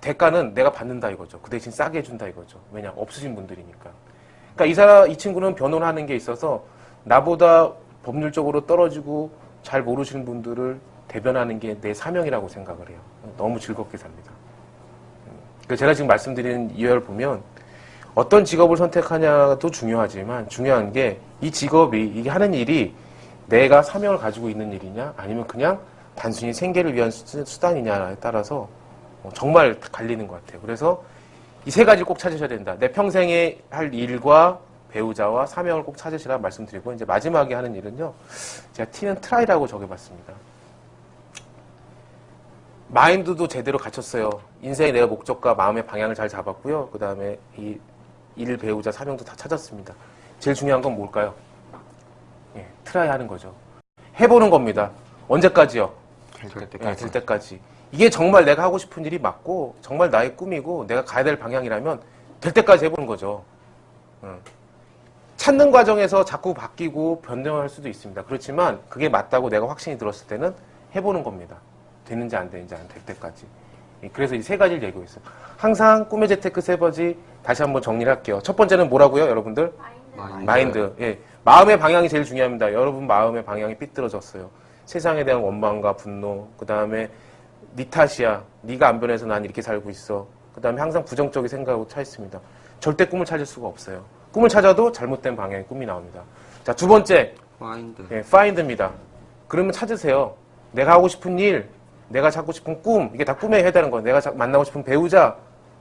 대가는 내가 받는다 이거죠. 그 대신 싸게 해준다 이거죠. 왜냐, 없으신 분들이니까. 그러니까 이 친구는 변호를 하는 게 있어서 나보다 법률적으로 떨어지고 잘 모르시는 분들을 대변하는 게 내 사명이라고 생각을 해요. 너무 즐겁게 삽니다. 그래서 제가 지금 말씀드리는 이유를 보면 어떤 직업을 선택하냐도 중요하지만 중요한 게 이 직업이, 이게 하는 일이 내가 사명을 가지고 있는 일이냐 아니면 그냥 단순히 생계를 위한 수단이냐에 따라서 정말 갈리는 것 같아요. 그래서 이 세 가지를 꼭 찾으셔야 된다. 내 평생에 할 일과 배우자와 사명을 꼭 찾으시라 말씀드리고 이제 마지막에 하는 일은요. 제가 T는 트라이라고 적어봤습니다. 마인드도 제대로 갖췄어요. 인생에 내가 목적과 마음의 방향을 잘 잡았고요. 그 다음에 이 일, 배우자, 사명도 다 찾았습니다. 제일 중요한 건 뭘까요? 트라이 하는 거죠. 해보는 겁니다. 언제까지요? 될 때까지. 이게 정말 내가 하고 싶은 일이 맞고 정말 나의 꿈이고 내가 가야 될 방향이라면 될 때까지 해보는 거죠. 찾는 과정에서 자꾸 바뀌고 변경할 수도 있습니다. 그렇지만 그게 맞다고 내가 확신이 들었을 때는 해보는 겁니다. 되는지 안 되는지 안 될 때까지. 그래서 이 세 가지를 얘기하고 있어요. 항상 꿈의 재테크 세 가지 다시 한번 정리를 할게요. 첫 번째는 뭐라고요, 여러분들? 마인드. 예. 마음의 방향이 제일 중요합니다. 여러분 마음의 방향이 삐뚤어졌어요. 세상에 대한 원망과 분노, 그 다음에 네 탓이야. 네가 안 변해서 난 이렇게 살고 있어. 그 다음에 항상 부정적인 생각으로 차 있습니다. 절대 꿈을 찾을 수가 없어요. 꿈을 찾아도 잘못된 방향의 꿈이 나옵니다. 자, 두 번째. 마인드. 예, find입니다. 그러면 찾으세요. 내가 하고 싶은 일, 내가 찾고 싶은 꿈, 이게 다 꿈에 해당하는 거예요. 내가 만나고 싶은 배우자,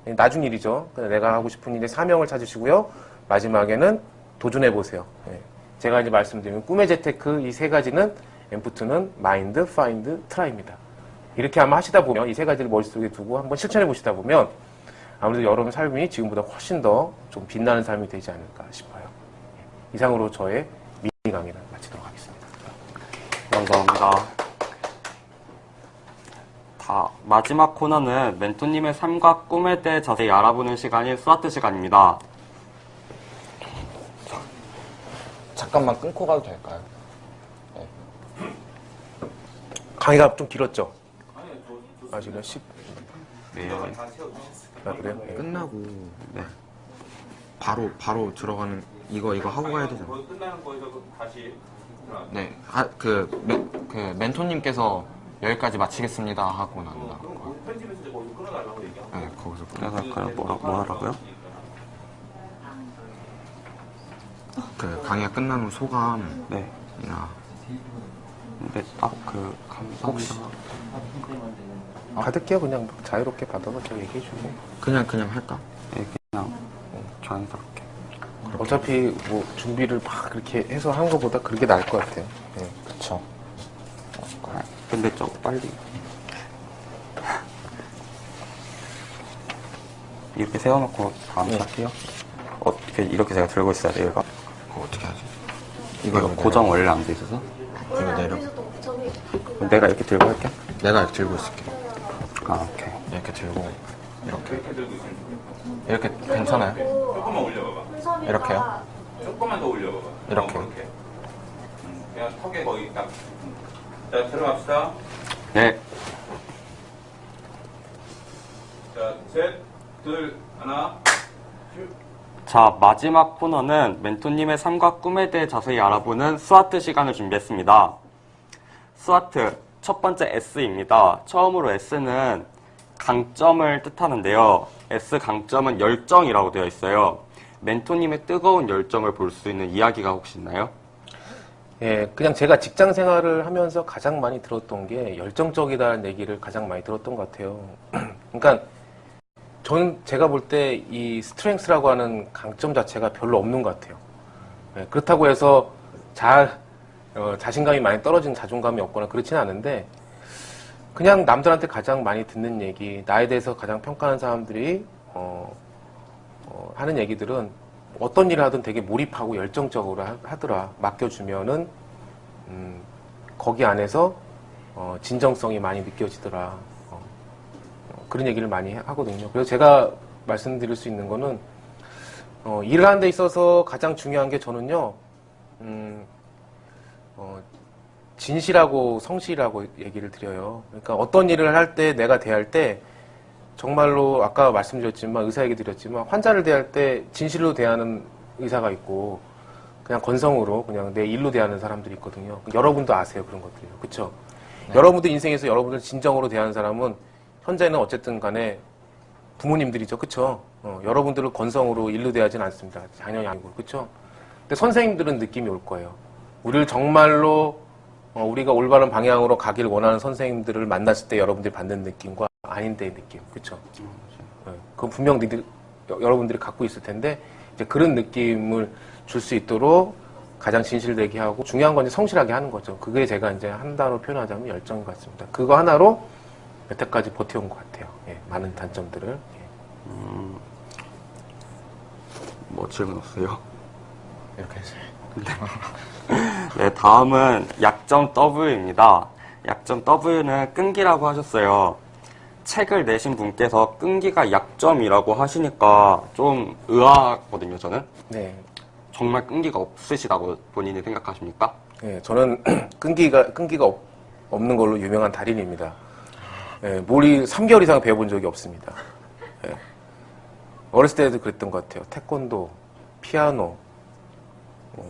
나중 일이죠. 내가 하고 싶은 일의 사명을 찾으시고요. 마지막에는 도전해보세요. 예. 제가 이제 말씀드리면 꿈의 재테크 이 세 가지는 엠프트는 마인드, 파인드, 트라이입니다. 이렇게 아마 하시다 보면 이 세 가지를 머릿속에 두고 한번 실천해 보시다 보면 아무래도 여러분 삶이 지금보다 훨씬 더 좀 빛나는 삶이 되지 않을까 싶어요. 예. 이상으로 저의 미니 강의를 마치도록 하겠습니다. 감사합니다. 마지막 코너는 멘토님의 삶과 꿈에 대해 자세히 알아보는 시간인 스와트 시간입니다. 잠깐만 끊고 가도 될까요? 강의가 좀 길었죠? 아, 지금 10. 네. 아, 그래요? 예. 끝나고 바로 들어가는 이거 하고 가야 되잖아요. 거의 끝나는 거에서 다시 네, 그 멘토님께서 여기까지 마치겠습니다 하고 난다. 편집에서 거기서 끊어달라고 얘기하고. 네, 거기서 그래서 그럼 뭐 하라고요? 그 강의가 끝난 후 소감이나 네. 근데 딱 그 감사합니다. 받을게요. 그냥 자유롭게 받아서 제가 얘기해 주고. 그냥 할까? 네, 그냥 자연스럽게. 어차피 뭐 준비를 막 그렇게 해서 하는 것보다 그런 게 나을 것 같아요. 예. 그쵸. 근데 좀 빨리. 이렇게 세워놓고 다음 시작해요? 어떻게 이렇게 제가 들고 있어야 돼요, 이거? 그거 어떻게 하지? 이거 고정 원래 안 돼 있어서? 이거 내려. 내가 이렇게 들고 할게. 내가 이렇게 들고 있을게. 아, 오케이. 이렇게 들고 이렇게 괜찮아요? 조금만 올려봐봐. 이렇게요? 조금만 더 올려봐봐. 이렇게. 그렇게. 그냥 턱에 거의 딱. 자, 들어갑시다. 네. 자, 셋, 둘, 하나. 자, 마지막 코너는 멘토님의 삶과 꿈에 대해 자세히 알아보는 스와트 시간을 준비했습니다. 스와트, 첫 번째 S입니다. 처음으로 S는 강점을 뜻하는데요. S 강점은 열정이라고 되어 있어요. 멘토님의 뜨거운 열정을 볼 수 있는 이야기가 혹시 있나요? 예, 그냥 제가 직장 생활을 하면서 가장 많이 들었던 게 열정적이다는 얘기를 가장 많이 들었던 것 같아요. 그러니까 저는 제가 볼 때 이 스트렝스라고 하는 강점 자체가 별로 없는 것 같아요. 예, 그렇다고 해서 자신감이 많이 떨어진 자존감이 없거나 그렇지는 않은데 그냥 남들한테 가장 많이 듣는 얘기, 나에 대해서 가장 평가하는 사람들이 하는 얘기들은 어떤 일을 하든 되게 몰입하고 열정적으로 하더라. 맡겨주면은 거기 안에서 진정성이 많이 느껴지더라. 그런 얘기를 많이 하거든요. 그래서 제가 말씀드릴 수 있는 거는 일을 하는 데 있어서 가장 중요한 게 저는요. 진실하고 성실하고 얘기를 드려요. 그러니까 어떤 일을 할 때 내가 대할 때 정말로 아까 말씀드렸지만 의사 얘기 드렸지만 환자를 대할 때 진실로 대하는 의사가 있고 그냥 건성으로 그냥 내 일로 대하는 사람들이 있거든요. 여러분도 아세요 그런 것들이요. 그렇죠? 네. 여러분들 인생에서 여러분들 진정으로 대하는 사람은 현재는 어쨌든 간에 부모님들이죠. 그렇죠? 여러분들을 건성으로 일로 대하진 않습니다. 당연히 아니고. 그렇죠? 근데 선생님들은 느낌이 올 거예요. 우리를 정말로 우리가 올바른 방향으로 가기를 원하는 선생님들을 만났을 때 여러분들이 받는 느낌과 아닌 때의 느낌. 그렇죠? 그건 분명 여러분들이 갖고 있을 텐데 이제 그런 느낌을 줄 수 있도록 가장 진실되게 하고 중요한 건 이제 성실하게 하는 거죠. 그게 제가 이제 한 단어로 표현하자면 열정인 것 같습니다. 그거 하나로 여태까지 버텨온 것 같아요. 예, 많은 단점들을. 예. 뭐 질문 없어요? 이렇게 해서. 네, 다음은 약점 W입니다. 약점 W는 끈기라고 하셨어요. 책을 내신 분께서 끈기가 약점이라고 하시니까 좀 의아하거든요, 저는. 네. 정말 끈기가 없으시다고 본인이 생각하십니까? 예, 저는 끈기가 없는 걸로 유명한 달인입니다. 예, 몰이 3개월 이상 배워본 적이 없습니다. 예. 어렸을 때도 그랬던 것 같아요. 태권도, 피아노,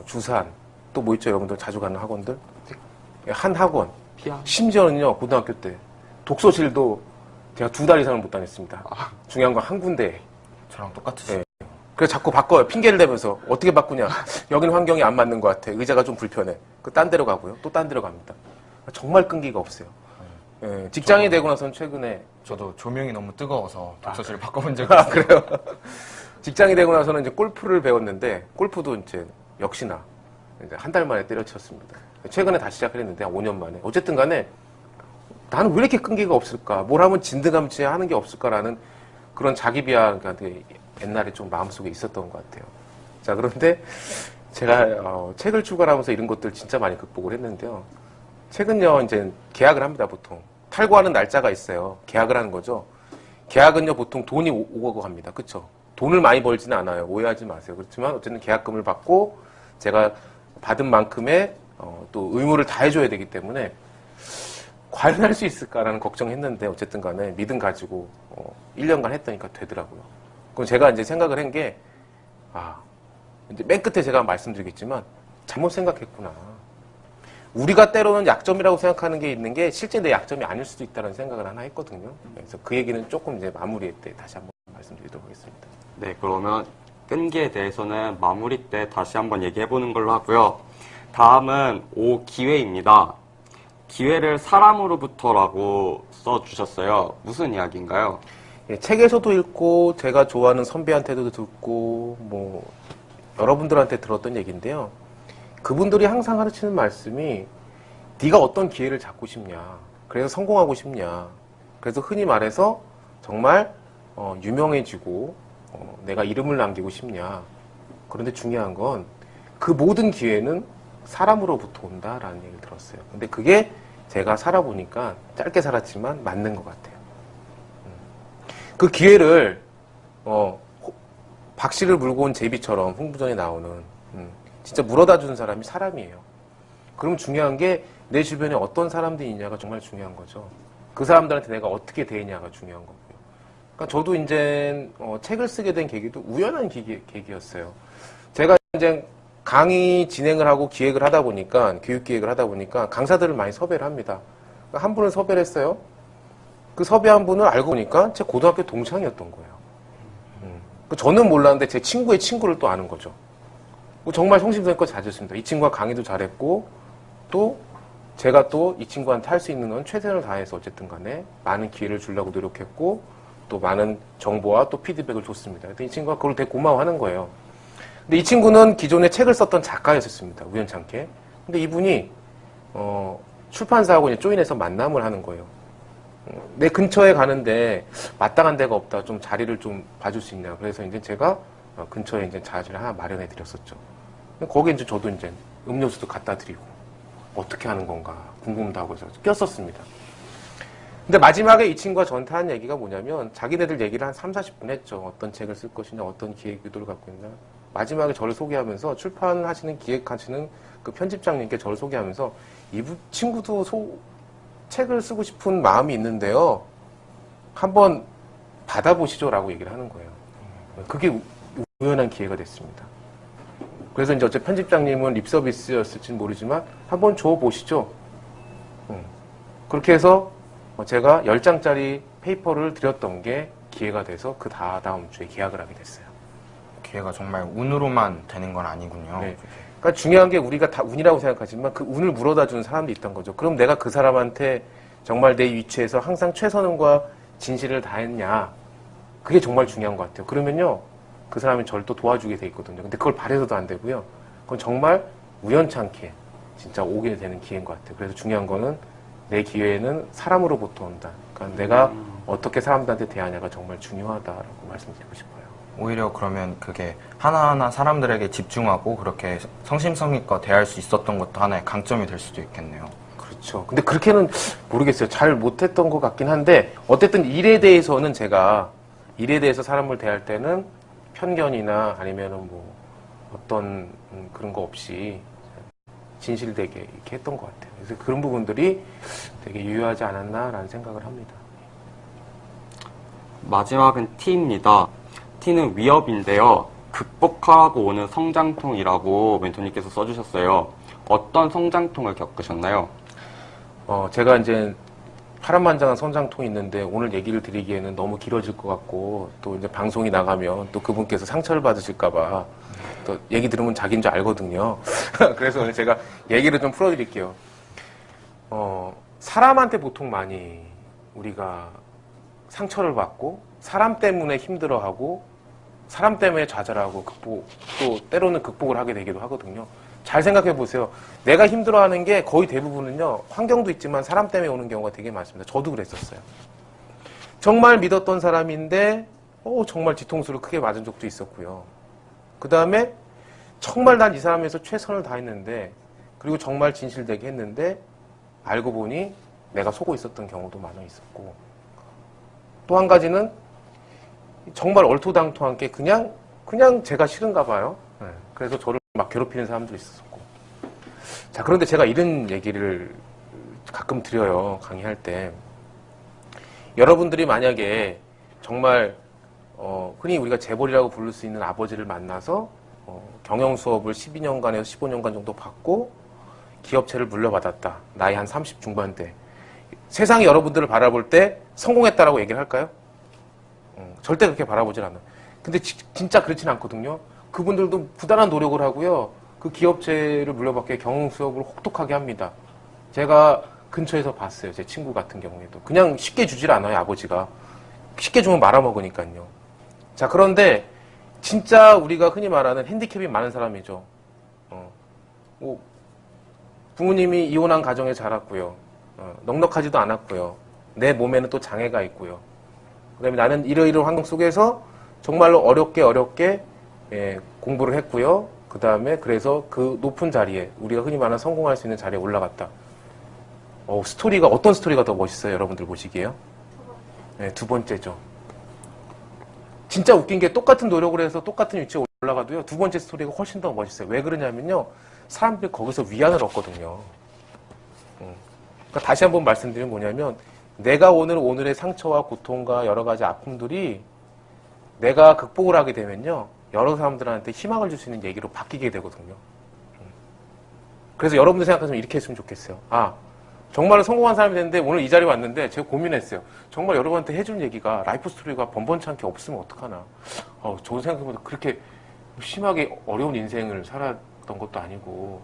주산, 또 뭐 있죠? 여러분들 자주 가는 학원들? 한 학원. 피아. 심지어는요, 고등학교 때 독서실도 제가 2달 이상을 못 다녔습니다. 중요한 건 한 군데. 저랑 똑같으시죠? 네. 그래서 자꾸 바꿔요. 핑계를 대면서. 어떻게 바꾸냐. 여기는 환경이 안 맞는 것 같아. 의자가 좀 불편해. 딴 데로 가고요. 또 딴 데로 갑니다. 정말 끈기가 없어요. 예, 직장이 되고 나서는 최근에. 저도 조명이 너무 뜨거워서 독서실을 바꿔본 적이 있어요. 그래요? 직장이 되고 나서는 이제 골프를 배웠는데, 골프도 이제 역시나 이제 한 달 만에 때려쳤습니다. 최근에 다시 시작을 했는데, 한 5년 만에. 어쨌든 간에 나는 왜 이렇게 끈기가 없을까? 뭘 하면 진드감치 하는 게 없을까라는 그런 자기 비하가 옛날에 좀 마음속에 있었던 것 같아요. 자, 그런데 제가 책을 출간하면서 이런 것들 진짜 많이 극복을 했는데요. 책은요, 이제 계약을 합니다, 보통. 탈고하는 날짜가 있어요. 계약을 하는 거죠. 계약은요, 보통 돈이 오고 갑니다. 그쵸? 돈을 많이 벌지는 않아요. 오해하지 마세요. 그렇지만 어쨌든 계약금을 받고 제가 받은 만큼의 또 의무를 다해줘야 되기 때문에 과연 할 수 있을까라는 걱정했는데 어쨌든 간에 믿음 가지고 1년간 했더니까 되더라고요. 그럼 제가 이제 생각을 한 게, 이제 맨 끝에 제가 말씀드리겠지만 잘못 생각했구나. 우리가 때로는 약점이라고 생각하는 게 있는 게 실제 내 약점이 아닐 수도 있다는 생각을 하나 했거든요. 그래서 그 얘기는 조금 이제 마무리 때 다시 한번 말씀드리도록 하겠습니다. 네, 그러면 끈기에 대해서는 마무리 때 다시 한번 얘기해보는 걸로 하고요. 다음은 기회입니다. 기회를 사람으로부터라고 써주셨어요. 무슨 이야기인가요? 예, 책에서도 읽고 제가 좋아하는 선배한테도 듣고 뭐 여러분들한테 들었던 얘기인데요. 그분들이 항상 가르치는 말씀이 네가 어떤 기회를 잡고 싶냐. 그래서 성공하고 싶냐. 그래서 흔히 말해서 정말 유명해지고 내가 이름을 남기고 싶냐. 그런데 중요한 건 그 모든 기회는 사람으로부터 온다라는 얘기를 들었어요. 근데 그게 제가 살아보니까 짧게 살았지만 맞는 것 같아요. 그 기회를 박씨를 물고 온 제비처럼 흥부전에 나오는 진짜 물어다 주는 사람이 사람이에요. 그럼 중요한 게 내 주변에 어떤 사람들이 있냐가 정말 중요한 거죠. 그 사람들한테 내가 어떻게 대했냐가 중요한 거고요. 그러니까 저도 이제 책을 쓰게 된 계기도 우연한 계기였어요. 제가 이제 강의 진행을 하고 기획을 하다 보니까 교육 기획을 하다 보니까 강사들을 많이 섭외를 합니다. 그러니까 한 분을 섭외를 했어요. 그 섭외한 분을 알고 보니까 제 고등학교 동창이었던 거예요. 저는 몰랐는데 제 친구의 친구를 또 아는 거죠. 정말 성심성의껏 잘했습니다. 이 친구가 강의도 잘했고 또 제가 또 이 친구한테 할 수 있는 건 최선을 다해서 어쨌든 간에 많은 기회를 주려고 노력했고 또 많은 정보와 또 피드백을 줬습니다. 이 친구가 그걸 되게 고마워하는 거예요. 근데 이 친구는 기존에 책을 썼던 작가였었습니다. 우연찮게. 근데 이분이 출판사하고 이제 조인해서 만남을 하는 거예요. 내 근처에 가는데 마땅한 데가 없다. 좀 자리를 좀 봐줄 수 있냐. 그래서 이제 제가 근처에 이제 자리를 하나 마련해 드렸었죠. 거기에 이제 저도 이제 음료수도 갖다 드리고 어떻게 하는 건가 궁금도 하고 해서 꼈었습니다. 근데 마지막에 이 친구가 저한테 한 얘기가 뭐냐면 자기네들 얘기를 한 3, 40분 했죠. 어떤 책을 쓸 것이냐, 어떤 기획 의도를 갖고 있냐. 마지막에 저를 소개하면서 출판하시는 기획하시는 그 편집장님께 저를 소개하면서 이 친구도 책을 쓰고 싶은 마음이 있는데요. 한번 받아보시죠라고 얘기를 하는 거예요. 그게 우연한 기회가 됐습니다. 그래서 이제 어째 편집장님은 립서비스였을지는 모르지만 한번 줘보시죠. 그렇게 해서 제가 10장짜리 페이퍼를 드렸던 게 기회가 돼서 그 다음 주에 계약을 하게 됐어요. 기회가 정말 운으로만 되는 건 아니군요. 네. 그러니까 중요한 게 우리가 다 운이라고 생각하지만 그 운을 물어다 주는 사람도 있던 거죠. 그럼 내가 그 사람한테 정말 내 위치에서 항상 최선과 진실을 다했냐. 그게 정말 중요한 것 같아요. 그러면요. 그 사람이 저를 또 도와주게 돼 있거든요. 근데 그걸 바래서도 안 되고요. 그건 정말 우연찮게 진짜 오게 되는 기회인 것 같아요. 그래서 중요한 거는 내 기회는 사람으로부터 온다. 그러니까 내가 어떻게 사람들한테 대하냐가 정말 중요하다라고 말씀드리고 싶어요. 오히려 그러면 그게 하나하나 사람들에게 집중하고 그렇게 성심성의껏 대할 수 있었던 것도 하나의 강점이 될 수도 있겠네요. 그렇죠. 근데 그렇게는 모르겠어요. 잘 못했던 것 같긴 한데 어쨌든 일에 대해서는 제가 일에 대해서 사람을 대할 때는 편견이나 아니면은 뭐 어떤 그런 거 없이 진실되게 이렇게 했던 것 같아요. 그래서 그런 부분들이 되게 유효하지 않았나라는 생각을 합니다. 마지막은 T입니다. T는 위협인데요. 극복하고 오는 성장통이라고 멘토님께서 써주셨어요. 어떤 성장통을 겪으셨나요? 제가 이제 파란만장한 성장통이 있는데 오늘 얘기를 드리기에는 너무 길어질 것 같고 또 이제 방송이 나가면 또 그분께서 상처를 받으실까봐 또 얘기 들으면 자기인 줄 알거든요. 그래서 오늘 제가 얘기를 좀 풀어드릴게요. 사람한테 보통 많이 우리가 상처를 받고 사람 때문에 힘들어하고 사람 때문에 좌절하고 또 때로는 극복을 하게 되기도 하거든요. 잘 생각해 보세요. 내가 힘들어하는 게 거의 대부분은요, 환경도 있지만 사람 때문에 오는 경우가 되게 많습니다. 저도 그랬었어요. 정말 믿었던 사람인데, 정말 뒤통수를 크게 맞은 적도 있었고요. 그 다음에 정말 난 이 사람에서 최선을 다했는데, 그리고 정말 진실되게 했는데, 알고 보니 내가 속고 있었던 경우도 많아 있었고, 또 한 가지는 정말 얼토당토한 게 그냥 제가 싫은가 봐요. 그래서 저를 막 괴롭히는 사람도 있었고. 자, 그런데 제가 이런 얘기를 가끔 드려요. 강의할 때. 여러분들이 만약에 정말 흔히 우리가 재벌이라고 부를 수 있는 아버지를 만나서 경영 수업을 12년간에서 15년간 정도 받고 기업체를 물려받았다. 나이 한 30 중반대. 세상이 여러분들을 바라볼 때 성공했다라고 얘기를 할까요? 절대 그렇게 바라보질 않아요. 근데 진짜 그렇진 않거든요. 그분들도 부단한 노력을 하고요. 그 기업체를 물려받게 경영 수업을 혹독하게 합니다. 제가 근처에서 봤어요. 제 친구 같은 경우에도. 그냥 쉽게 주질 않아요, 아버지가. 쉽게 주면 말아먹으니까요. 자, 그런데 진짜 우리가 흔히 말하는 핸디캡이 많은 사람이죠. 부모님이 이혼한 가정에 자랐고요. 넉넉하지도 않았고요. 내 몸에는 또 장애가 있고요. 그 다음에 나는 이러이러한 환경 속에서 정말로 어렵게 공부를 했고요. 그 다음에 그래서 그 높은 자리에 우리가 흔히 말하는 성공할 수 있는 자리에 올라갔다. 스토리가 어떤 스토리가 더 멋있어요? 여러분들 보시기에요? 네, 두 번째죠. 진짜 웃긴 게 똑같은 노력을 해서 똑같은 위치에 올라가도요. 두 번째 스토리가 훨씬 더 멋있어요. 왜 그러냐면요. 사람들이 거기서 위안을 얻거든요. 그러니까 다시 한번 말씀드리면 뭐냐면 내가 오늘의 상처와 고통과 여러 가지 아픔들이 내가 극복을 하게 되면요. 여러 사람들한테 희망을 줄 수 있는 얘기로 바뀌게 되거든요. 그래서 여러분들 생각하시면 이렇게 했으면 좋겠어요. 정말로 성공한 사람이 됐는데 오늘 이 자리에 왔는데 제가 고민했어요. 정말 여러분한테 해준 얘기가 라이프 스토리가 번번치 않게 없으면 어떡하나. 저도 생각해보면 그렇게 심하게 어려운 인생을 살았던 것도 아니고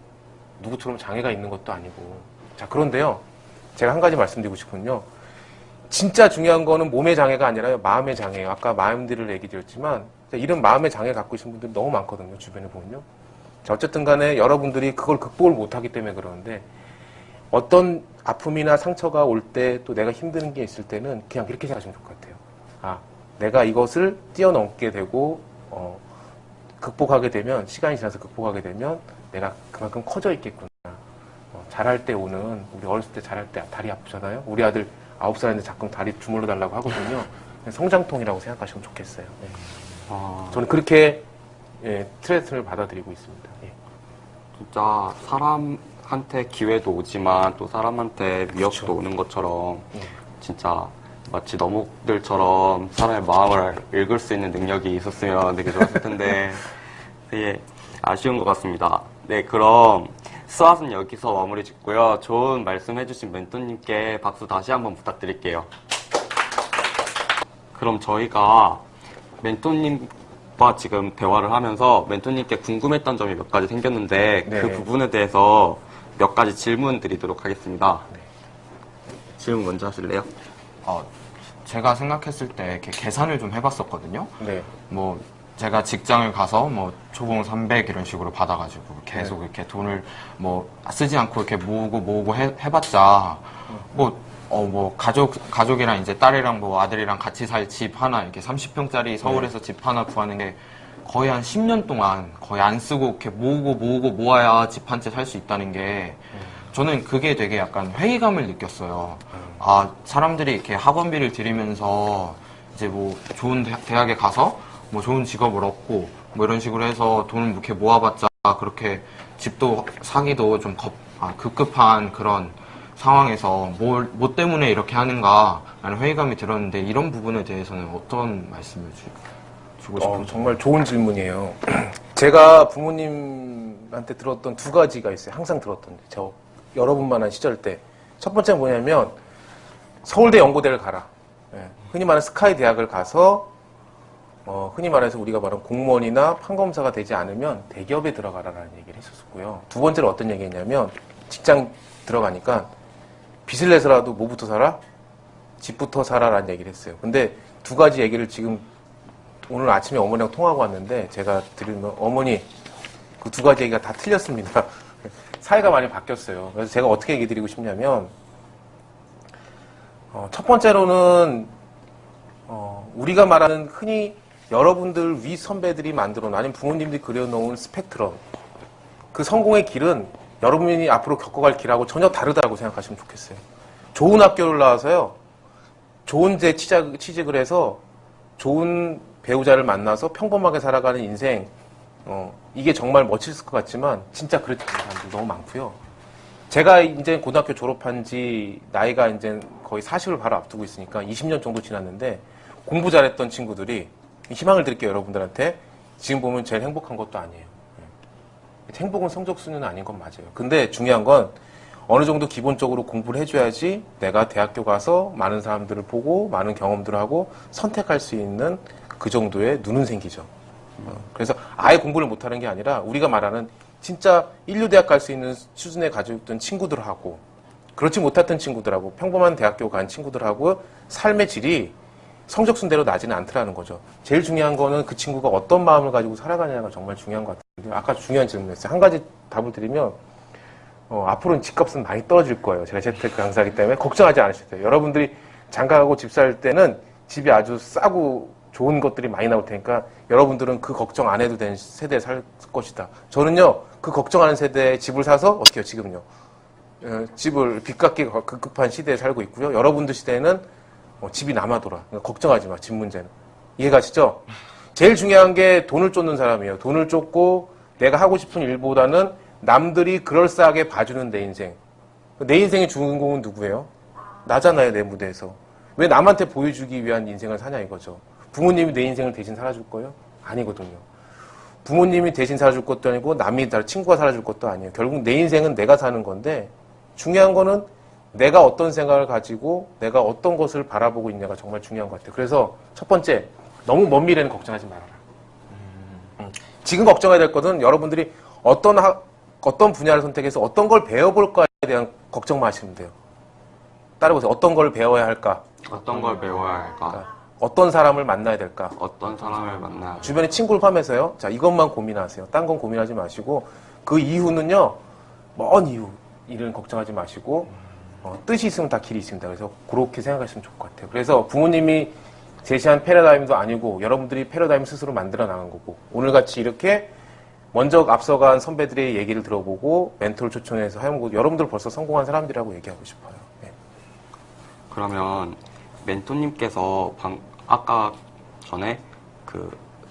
누구처럼 장애가 있는 것도 아니고. 자, 그런데요. 제가 한 가지 말씀드리고 싶군요. 진짜 중요한 거는 몸의 장애가 아니라 마음의 장애예요. 아까 마음들을 얘기 드렸지만 이런 마음의 장애 갖고 계신 분들이 너무 많거든요. 주변에 보면요. 자, 어쨌든 간에 여러분들이 그걸 극복을 못하기 때문에 그러는데 어떤 아픔이나 상처가 올 때 또 내가 힘든 게 있을 때는 그냥 이렇게 생각하시면 좋을 것 같아요. 내가 이것을 뛰어넘게 되고 극복하게 되면 시간이 지나서 극복하게 되면 내가 그만큼 커져 있겠구나. 잘할 때 오는 우리 어렸을 때 잘할 때 다리 아프잖아요. 우리 아들 9살인데 자꾸 다리 주물러 달라고 하거든요. 성장통이라고 생각하시면 좋겠어요. 네. 저는 그렇게 스트레스를 받아들이고 있습니다. 예. 진짜 사람한테 기회도 오지만 또 사람한테 위협도 그렇죠. 오는 것처럼 진짜 마치 너목들처럼 사람의 마음을 읽을 수 있는 능력이 있었으면 되게 좋았을 텐데 되게 아쉬운 것 같습니다. 네, 그럼 수학은 여기서 마무리 짓고요. 좋은 말씀 해주신 멘토님께 박수 다시 한번 부탁드릴게요. 그럼 저희가 멘토님과 지금 대화를 하면서 멘토님께 궁금했던 점이 몇 가지 생겼는데 네. 그 부분에 대해서 몇 가지 질문 드리도록 하겠습니다. 네. 질문 먼저 하실래요? 제가 생각했을 때 이렇게 계산을 좀 해봤었거든요. 네. 뭐 제가 직장을 가서 뭐 초봉 300 이런 식으로 받아가지고 계속 이렇게 돈을 뭐 쓰지 않고 이렇게 모으고 해봤자 뭐 가족이랑 이제 딸이랑 뭐 아들이랑 같이 살 집 하나 이렇게 30평짜리 서울에서 집 하나 구하는 게 거의 한 10년 동안 거의 안 쓰고 이렇게 모으고 모아야 집 한 채 살 수 있다는 게 저는 그게 되게 약간 회의감을 느꼈어요. 사람들이 이렇게 학원비를 들이면서 이제 뭐 좋은 대학에 가서 뭐 좋은 직업을 얻고 뭐 이런 식으로 해서 돈을 이렇게 모아봤자 그렇게 집도 사기도 좀 급급한 그런 상황에서 뭐 때문에 이렇게 하는가라는 회의감이 들었는데 이런 부분에 대해서는 어떤 말씀을 주실까요? 주고 싶은 정말 좋은 질문이에요. 제가 부모님한테 들었던 두 가지가 있어요. 항상 들었던 저 여러분만한 시절 때. 첫 번째는 뭐냐면 서울대 연고대를 가라. 예, 흔히 말하는 스카이 대학을 가서 흔히 말해서 우리가 말하는 공무원이나 판검사가 되지 않으면 대기업에 들어가라라는 얘기를 했었고요. 두 번째로 어떤 얘기했냐면 직장 들어가니까 빚을 내서라도 뭐부터 사라? 집부터 사라라는 얘기를 했어요. 근데 두 가지 얘기를 지금 오늘 아침에 어머니랑 통화하고 왔는데 제가 들으면 어머니 그 두 가지 얘기가 다 틀렸습니다. 사회가 많이 바뀌었어요. 그래서 제가 어떻게 얘기 드리고 싶냐면 첫 번째로는 우리가 말하는 흔히 여러분들 위 선배들이 만들어 놓은 아니면 부모님들이 그려놓은 스펙트럼 그 성공의 길은 여러분이 앞으로 겪어갈 길하고 전혀 다르다고 생각하시면 좋겠어요. 좋은 학교를 나와서요. 좋은 데 취직을 해서 좋은 배우자를 만나서 평범하게 살아가는 인생 이게 정말 멋있을 것 같지만 진짜 그렇지 않은 사람들 너무 많고요. 제가 이제 고등학교 졸업한 지 나이가 이제 거의 40을 바로 앞두고 있으니까 20년 정도 지났는데 공부 잘했던 친구들이 희망을 드릴게요, 여러분들한테. 지금 보면 제일 행복한 것도 아니에요. 행복은 성적 순위는 아닌 건 맞아요. 근데 중요한 건 어느 정도 기본적으로 공부를 해줘야지 내가 대학교 가서 많은 사람들을 보고 많은 경험들을 하고 선택할 수 있는 그 정도의 눈은 생기죠. 그래서 아예 공부를 못하는 게 아니라 우리가 말하는 진짜 인류대학 갈 수 있는 수준에 가지고 있던 친구들하고 그렇지 못했던 친구들하고 평범한 대학교 간 친구들하고 삶의 질이 성적 순대로 나지는 않더라는 거죠. 제일 중요한 거는 그 친구가 어떤 마음을 가지고 살아가냐가 정말 중요한 것 같은데요. 아까 중요한 질문이었어요. 한 가지 답을 드리면 앞으로는 집값은 많이 떨어질 거예요. 제가 재테크 강사이기 때문에 걱정하지 않으셔도 돼요. 여러분들이 장가가고 집 살 때는 집이 아주 싸고 좋은 것들이 많이 나올 테니까 여러분들은 그 걱정 안 해도 되는 세대에 살 것이다. 저는요, 그 걱정하는 세대에 집을 사서 어떻게 해요, 지금요? 집을 빚 갚기 급급한 시대에 살고 있고요. 여러분들 시대에는 집이 남아돌아. 그러니까 걱정하지 마, 집 문제는. 이해가시죠? 제일 중요한 게 돈을 쫓는 사람이에요. 돈을 쫓고 내가 하고 싶은 일보다는 남들이 그럴싸하게 봐주는 내 인생. 내 인생의 주인공은 누구예요? 나잖아요, 내 무대에서. 왜 남한테 보여주기 위한 인생을 사냐 이거죠. 부모님이 내 인생을 대신 살아줄 거예요? 아니거든요. 부모님이 대신 살아줄 것도 아니고 남이 친구가 살아줄 것도 아니에요. 결국 내 인생은 내가 사는 건데 중요한 거는 내가 어떤 생각을 가지고 내가 어떤 것을 바라보고 있냐가 정말 중요한 것 같아요. 그래서 첫 번째, 너무 먼 미래는 걱정하지 말아라. 지금 걱정해야 될 것은 여러분들이 어떤 분야를 선택해서 어떤 걸 배워볼까에 대한 걱정만 하시면 돼요. 따라보세요. 어떤 걸 배워야 할까? 어떤 걸 배워야 할까? 어떤 사람을 만나야 될까? 어떤 사람을 만나야 할까? 주변에 친구를 포함해서요. 자, 이것만 고민하세요. 딴 건 고민하지 마시고 그 이후는요. 먼 이후 일은 걱정하지 마시고 뜻이 있으면 다 길이 있습니다. 그래서 그렇게 생각하시면 좋을 것 같아요. 그래서 부모님이 제시한 패러다임도 아니고 여러분들이 패러다임 스스로 만들어 나간 거고 오늘같이 이렇게 먼저 앞서간 선배들의 얘기를 들어보고 멘토를 초청해서 하는 여러분들 벌써 성공한 사람들이라고 얘기하고 싶어요. 네. 그러면 멘토님께서 아까 전에 그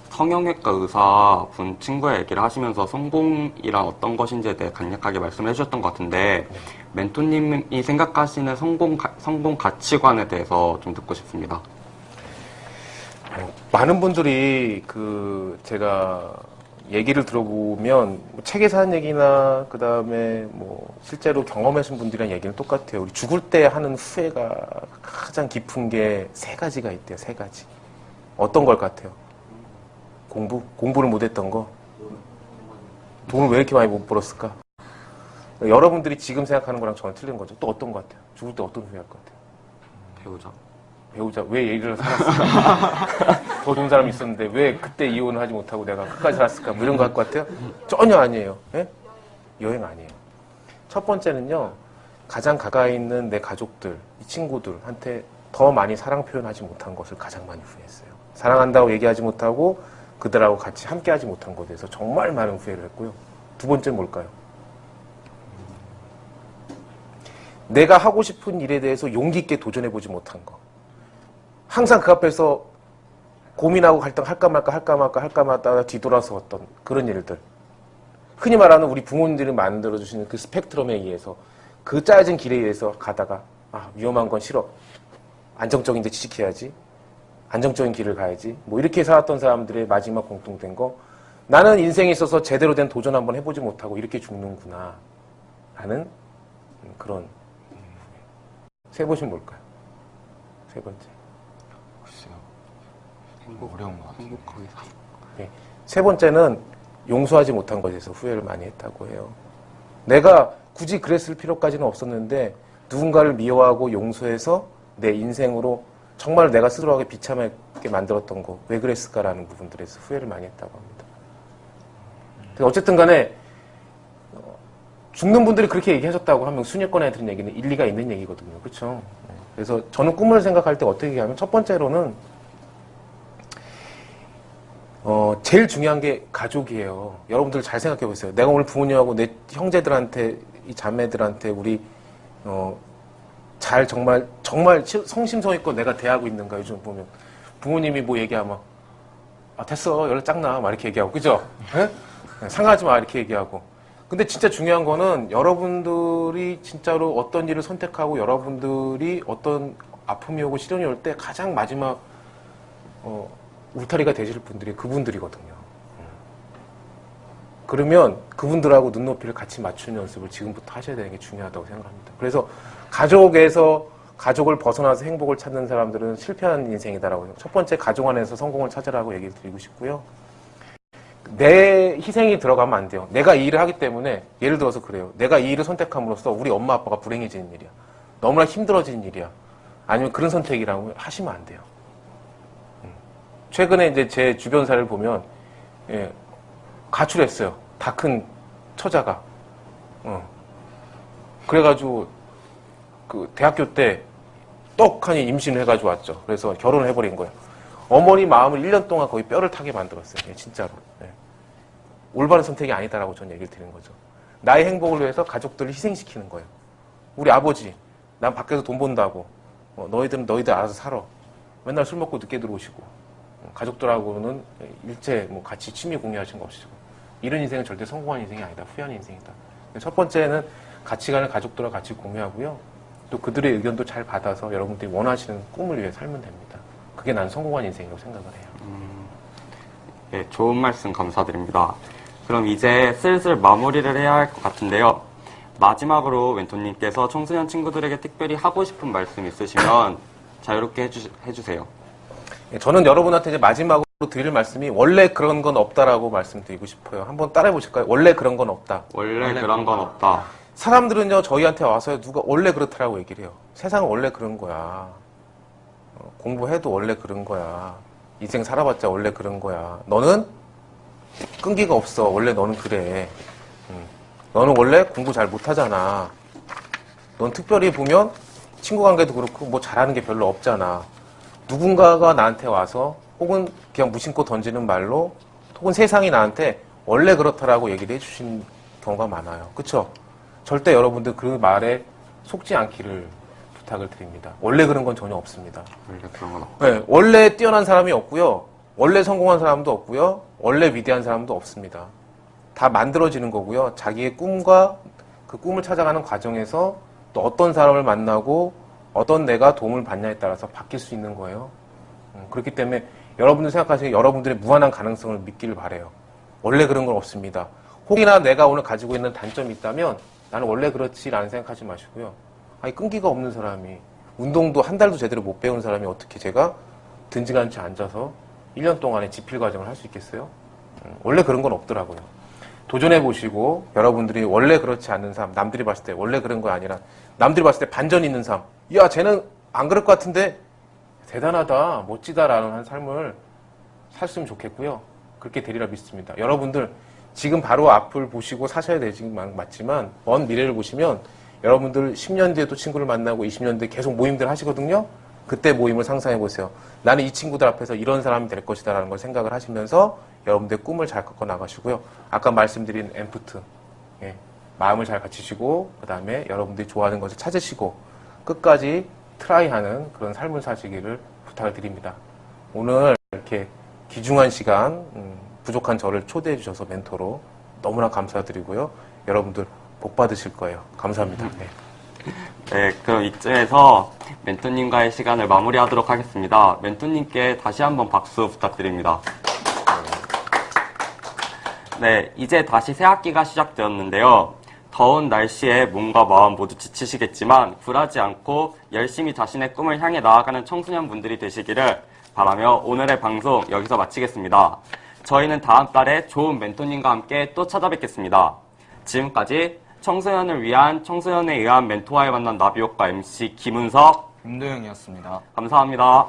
성형외과 의사 분 친구의 얘기를 하시면서 성공이란 어떤 것인지에 대해 간략하게 말씀을 해주셨던 것 같은데 멘토님이 생각하시는 성공 가치관에 대해서 좀 듣고 싶습니다. 많은 분들이 제가 얘기를 들어보면 책에서 하는 얘기나 그 다음에 실제로 경험하신 분들이랑 얘기는 똑같아요. 우리 죽을 때 하는 후회가 가장 깊은 게 세 가지가 있대요. 세 가지. 어떤 걸 같아요? 공부를 못했던 거. 돈을 왜 이렇게 많이 못 벌었을까? 여러분들이 지금 생각하는 거랑 저는 틀린 거죠. 또 어떤 것 같아요? 죽을 때 어떤 후회할 것 같아요? 배우자. 왜 얘기를 살았을까? 더 좋은 사람이 있었는데 왜 그때 이혼을 하지 못하고 내가 끝까지 살았을까? 이런 거 할 것 같아요? 전혀 아니에요. 예? 여행 아니에요. 첫 번째는요. 가장 가까이 있는 내 가족들, 이 친구들한테 더 많이 사랑 표현하지 못한 것을 가장 많이 후회했어요. 사랑한다고 얘기하지 못하고 그들하고 같이 함께하지 못한 것에 대해서 정말 많은 후회를 했고요. 두 번째는 뭘까요? 내가 하고 싶은 일에 대해서 용기 있게 도전해보지 못한 거. 항상 그 앞에서 고민하고 할까 말까 뒤돌아서 왔던 그런 일들. 흔히 말하는 우리 부모님들이 만들어주시는 그 스펙트럼에 의해서 그 짜여진 길에 의해서 가다가 위험한 건 싫어. 안정적인 데 취직해야지. 안정적인 길을 가야지. 뭐 이렇게 살았던 사람들의 마지막 공통된 거, 나는 인생에 있어서 제대로 된 도전 한번 해보지 못하고 이렇게 죽는구나 라는 그런. 세 번째는 뭘까요? 세 번째. 글쎄요. 어려운 것 같아요. 네. 세 번째는 용서하지 못한 것에 대해서 후회를 많이 했다고 해요. 내가 굳이 그랬을 필요까지는 없었는데 누군가를 미워하고 용서해서 내 인생으로 정말 내가 스스로에게 비참하게 만들었던 거, 왜 그랬을까라는 부분들에서 후회를 많이 했다고 합니다. 그래서 어쨌든 간에 죽는 분들이 그렇게 얘기하셨다고 하면 수년 건에 들은 얘기는 일리가 있는 얘기거든요. 그렇죠? 그래서 저는 꿈을 생각할 때 어떻게 얘기하면 첫 번째로는 제일 중요한 게 가족이에요. 여러분들 잘 생각해 보세요. 내가 오늘 부모님하고 내 형제들한테, 이 자매들한테 우리 잘 정말 성심성의껏 내가 대하고 있는가. 요즘 보면 부모님이 뭐 얘기하면 됐어 연락 짝나 막 이렇게 얘기하고, 그죠? 네? 상하지 마 이렇게 얘기하고. 근데 진짜 중요한 거는 여러분들이 진짜로 어떤 일을 선택하고 여러분들이 어떤 아픔이 오고 시련이 올 때 가장 마지막 울타리가 되실 분들이 그분들이거든요. 그러면 그분들하고 눈높이를 같이 맞추는 연습을 지금부터 하셔야 되는 게 중요하다고 생각합니다. 그래서 가족을 벗어나서 행복을 찾는 사람들은 실패한 인생이다라고 해요. 첫 번째, 가족 안에서 성공을 찾으라고 얘기를 드리고 싶고요. 내 희생이 들어가면 안 돼요. 내가 이 일을 하기 때문에, 예를 들어서 그래요. 내가 이 일을 선택함으로써 우리 엄마 아빠가 불행해지는 일이야. 너무나 힘들어지는 일이야. 아니면 그런 선택이라고 하시면 안 돼요. 최근에 이제 제 주변 사례를 보면, 가출했어요. 다 큰 처자가. 그래가지고, 대학교 때 떡하니 임신을 해가지고 왔죠. 그래서 결혼을 해버린 거예요. 어머니 마음을 1년 동안 거의 뼈를 타게 만들었어요. 진짜로. 올바른 선택이 아니다라고 저는 얘기를 드리는 거죠. 나의 행복을 위해서 가족들을 희생시키는 거예요. 우리 아버지, 난 밖에서 돈 번다고. 너희들은 너희들 알아서 살아. 맨날 술 먹고 늦게 들어오시고. 가족들하고는 일체 같이 취미 공유하신 거 없으시고. 이런 인생은 절대 성공한 인생이 아니다. 후회하는 인생이다. 첫 번째는 가치관을 가족들과 같이 공유하고요. 또 그들의 의견도 잘 받아서 여러분들이 원하시는 꿈을 위해 살면 됩니다. 그게 난 성공한 인생이라고 생각을 해요. 네, 좋은 말씀 감사드립니다. 그럼 이제 슬슬 마무리를 해야 할 것 같은데요. 마지막으로 멘토님께서 청소년 친구들에게 특별히 하고 싶은 말씀 있으시면 자유롭게 해주세요. 저는 여러분한테 이제 마지막으로 드릴 말씀이 원래 그런 건 없다라고 말씀드리고 싶어요. 한번 따라해 보실까요? 원래 그런 건 없다. 원래 그런 건 없다. 사람들은요, 저희한테 와서 누가 원래 그렇다라고 얘기를 해요. 세상은 원래 그런 거야. 공부해도 원래 그런 거야. 인생 살아봤자 원래 그런 거야. 너는 끈기가 없어. 원래 너는 그래. 너는 원래 공부 잘 못하잖아. 넌 특별히 보면 친구 관계도 그렇고 뭐 잘하는 게 별로 없잖아. 누군가가 나한테 와서 혹은 그냥 무심코 던지는 말로 혹은 세상이 나한테 원래 그렇다라고 얘기를 해주신 경우가 많아요. 그쵸? 절대 여러분들 그 말에 속지 않기를 부탁을 드립니다. 원래 그런 건 전혀 없습니다. 원래 그런 건 없다. 네, 원래 뛰어난 사람이 없고요. 원래 성공한 사람도 없고요. 원래 위대한 사람도 없습니다. 다 만들어지는 거고요. 자기의 꿈과 그 꿈을 찾아가는 과정에서 또 어떤 사람을 만나고 어떤 내가 도움을 받냐에 따라서 바뀔 수 있는 거예요. 그렇기 때문에 여러분들 생각하시기에 여러분들의 무한한 가능성을 믿기를 바라요. 원래 그런 건 없습니다. 혹이나 내가 오늘 가지고 있는 단점이 있다면 나는 원래 그렇지라는 생각하지 마시고요. 아니, 끈기가 없는 사람이 운동도 한 달도 제대로 못 배운 사람이 어떻게 제가 든지간치 앉아서 1년 동안의 지필 과정을 할 수 있겠어요? 원래 그런 건 없더라고요. 도전해 보시고 여러분들이 원래 그렇지 않은 삶, 남들이 봤을 때 원래 그런 거 아니라 남들이 봤을 때 반전 있는 삶, 야 쟤는 안 그럴 것 같은데 대단하다, 멋지다라는 한 삶을 살았으면 좋겠고요. 그렇게 되리라 믿습니다. 여러분들 지금 바로 앞을 보시고 사셔야 되지만 맞지만 먼 미래를 보시면 여러분들 10년 뒤에도 친구를 만나고 20년 뒤에 계속 모임들 하시거든요. 그때 모임을 상상해 보세요. 나는 이 친구들 앞에서 이런 사람이 될 것이다 라는 걸 생각을 하시면서 여러분들의 꿈을 잘 꺾어 나가시고요. 아까 말씀드린 엠프트, 마음을 잘 갖추시고 그 다음에 여러분들이 좋아하는 것을 찾으시고 끝까지 트라이하는 그런 삶을 사시기를 부탁을 드립니다. 오늘 이렇게 귀중한 시간, 부족한 저를 초대해 주셔서 멘토로 너무나 감사드리고요. 여러분들 복 받으실 거예요. 감사합니다. 네. 네, 그럼 이쯤에서 멘토님과의 시간을 마무리하도록 하겠습니다. 멘토님께 다시 한번 박수 부탁드립니다. 네, 이제 다시 새 학기가 시작되었는데요. 더운 날씨에 몸과 마음 모두 지치시겠지만 굴하지 않고 열심히 자신의 꿈을 향해 나아가는 청소년분들이 되시기를 바라며 오늘의 방송 여기서 마치겠습니다. 저희는 다음 달에 좋은 멘토님과 함께 또 찾아뵙겠습니다. 지금까지 청소년을 위한 청소년에 의한 멘토와의 만남 나비효과 MC 김은석 김도영이었습니다. 감사합니다.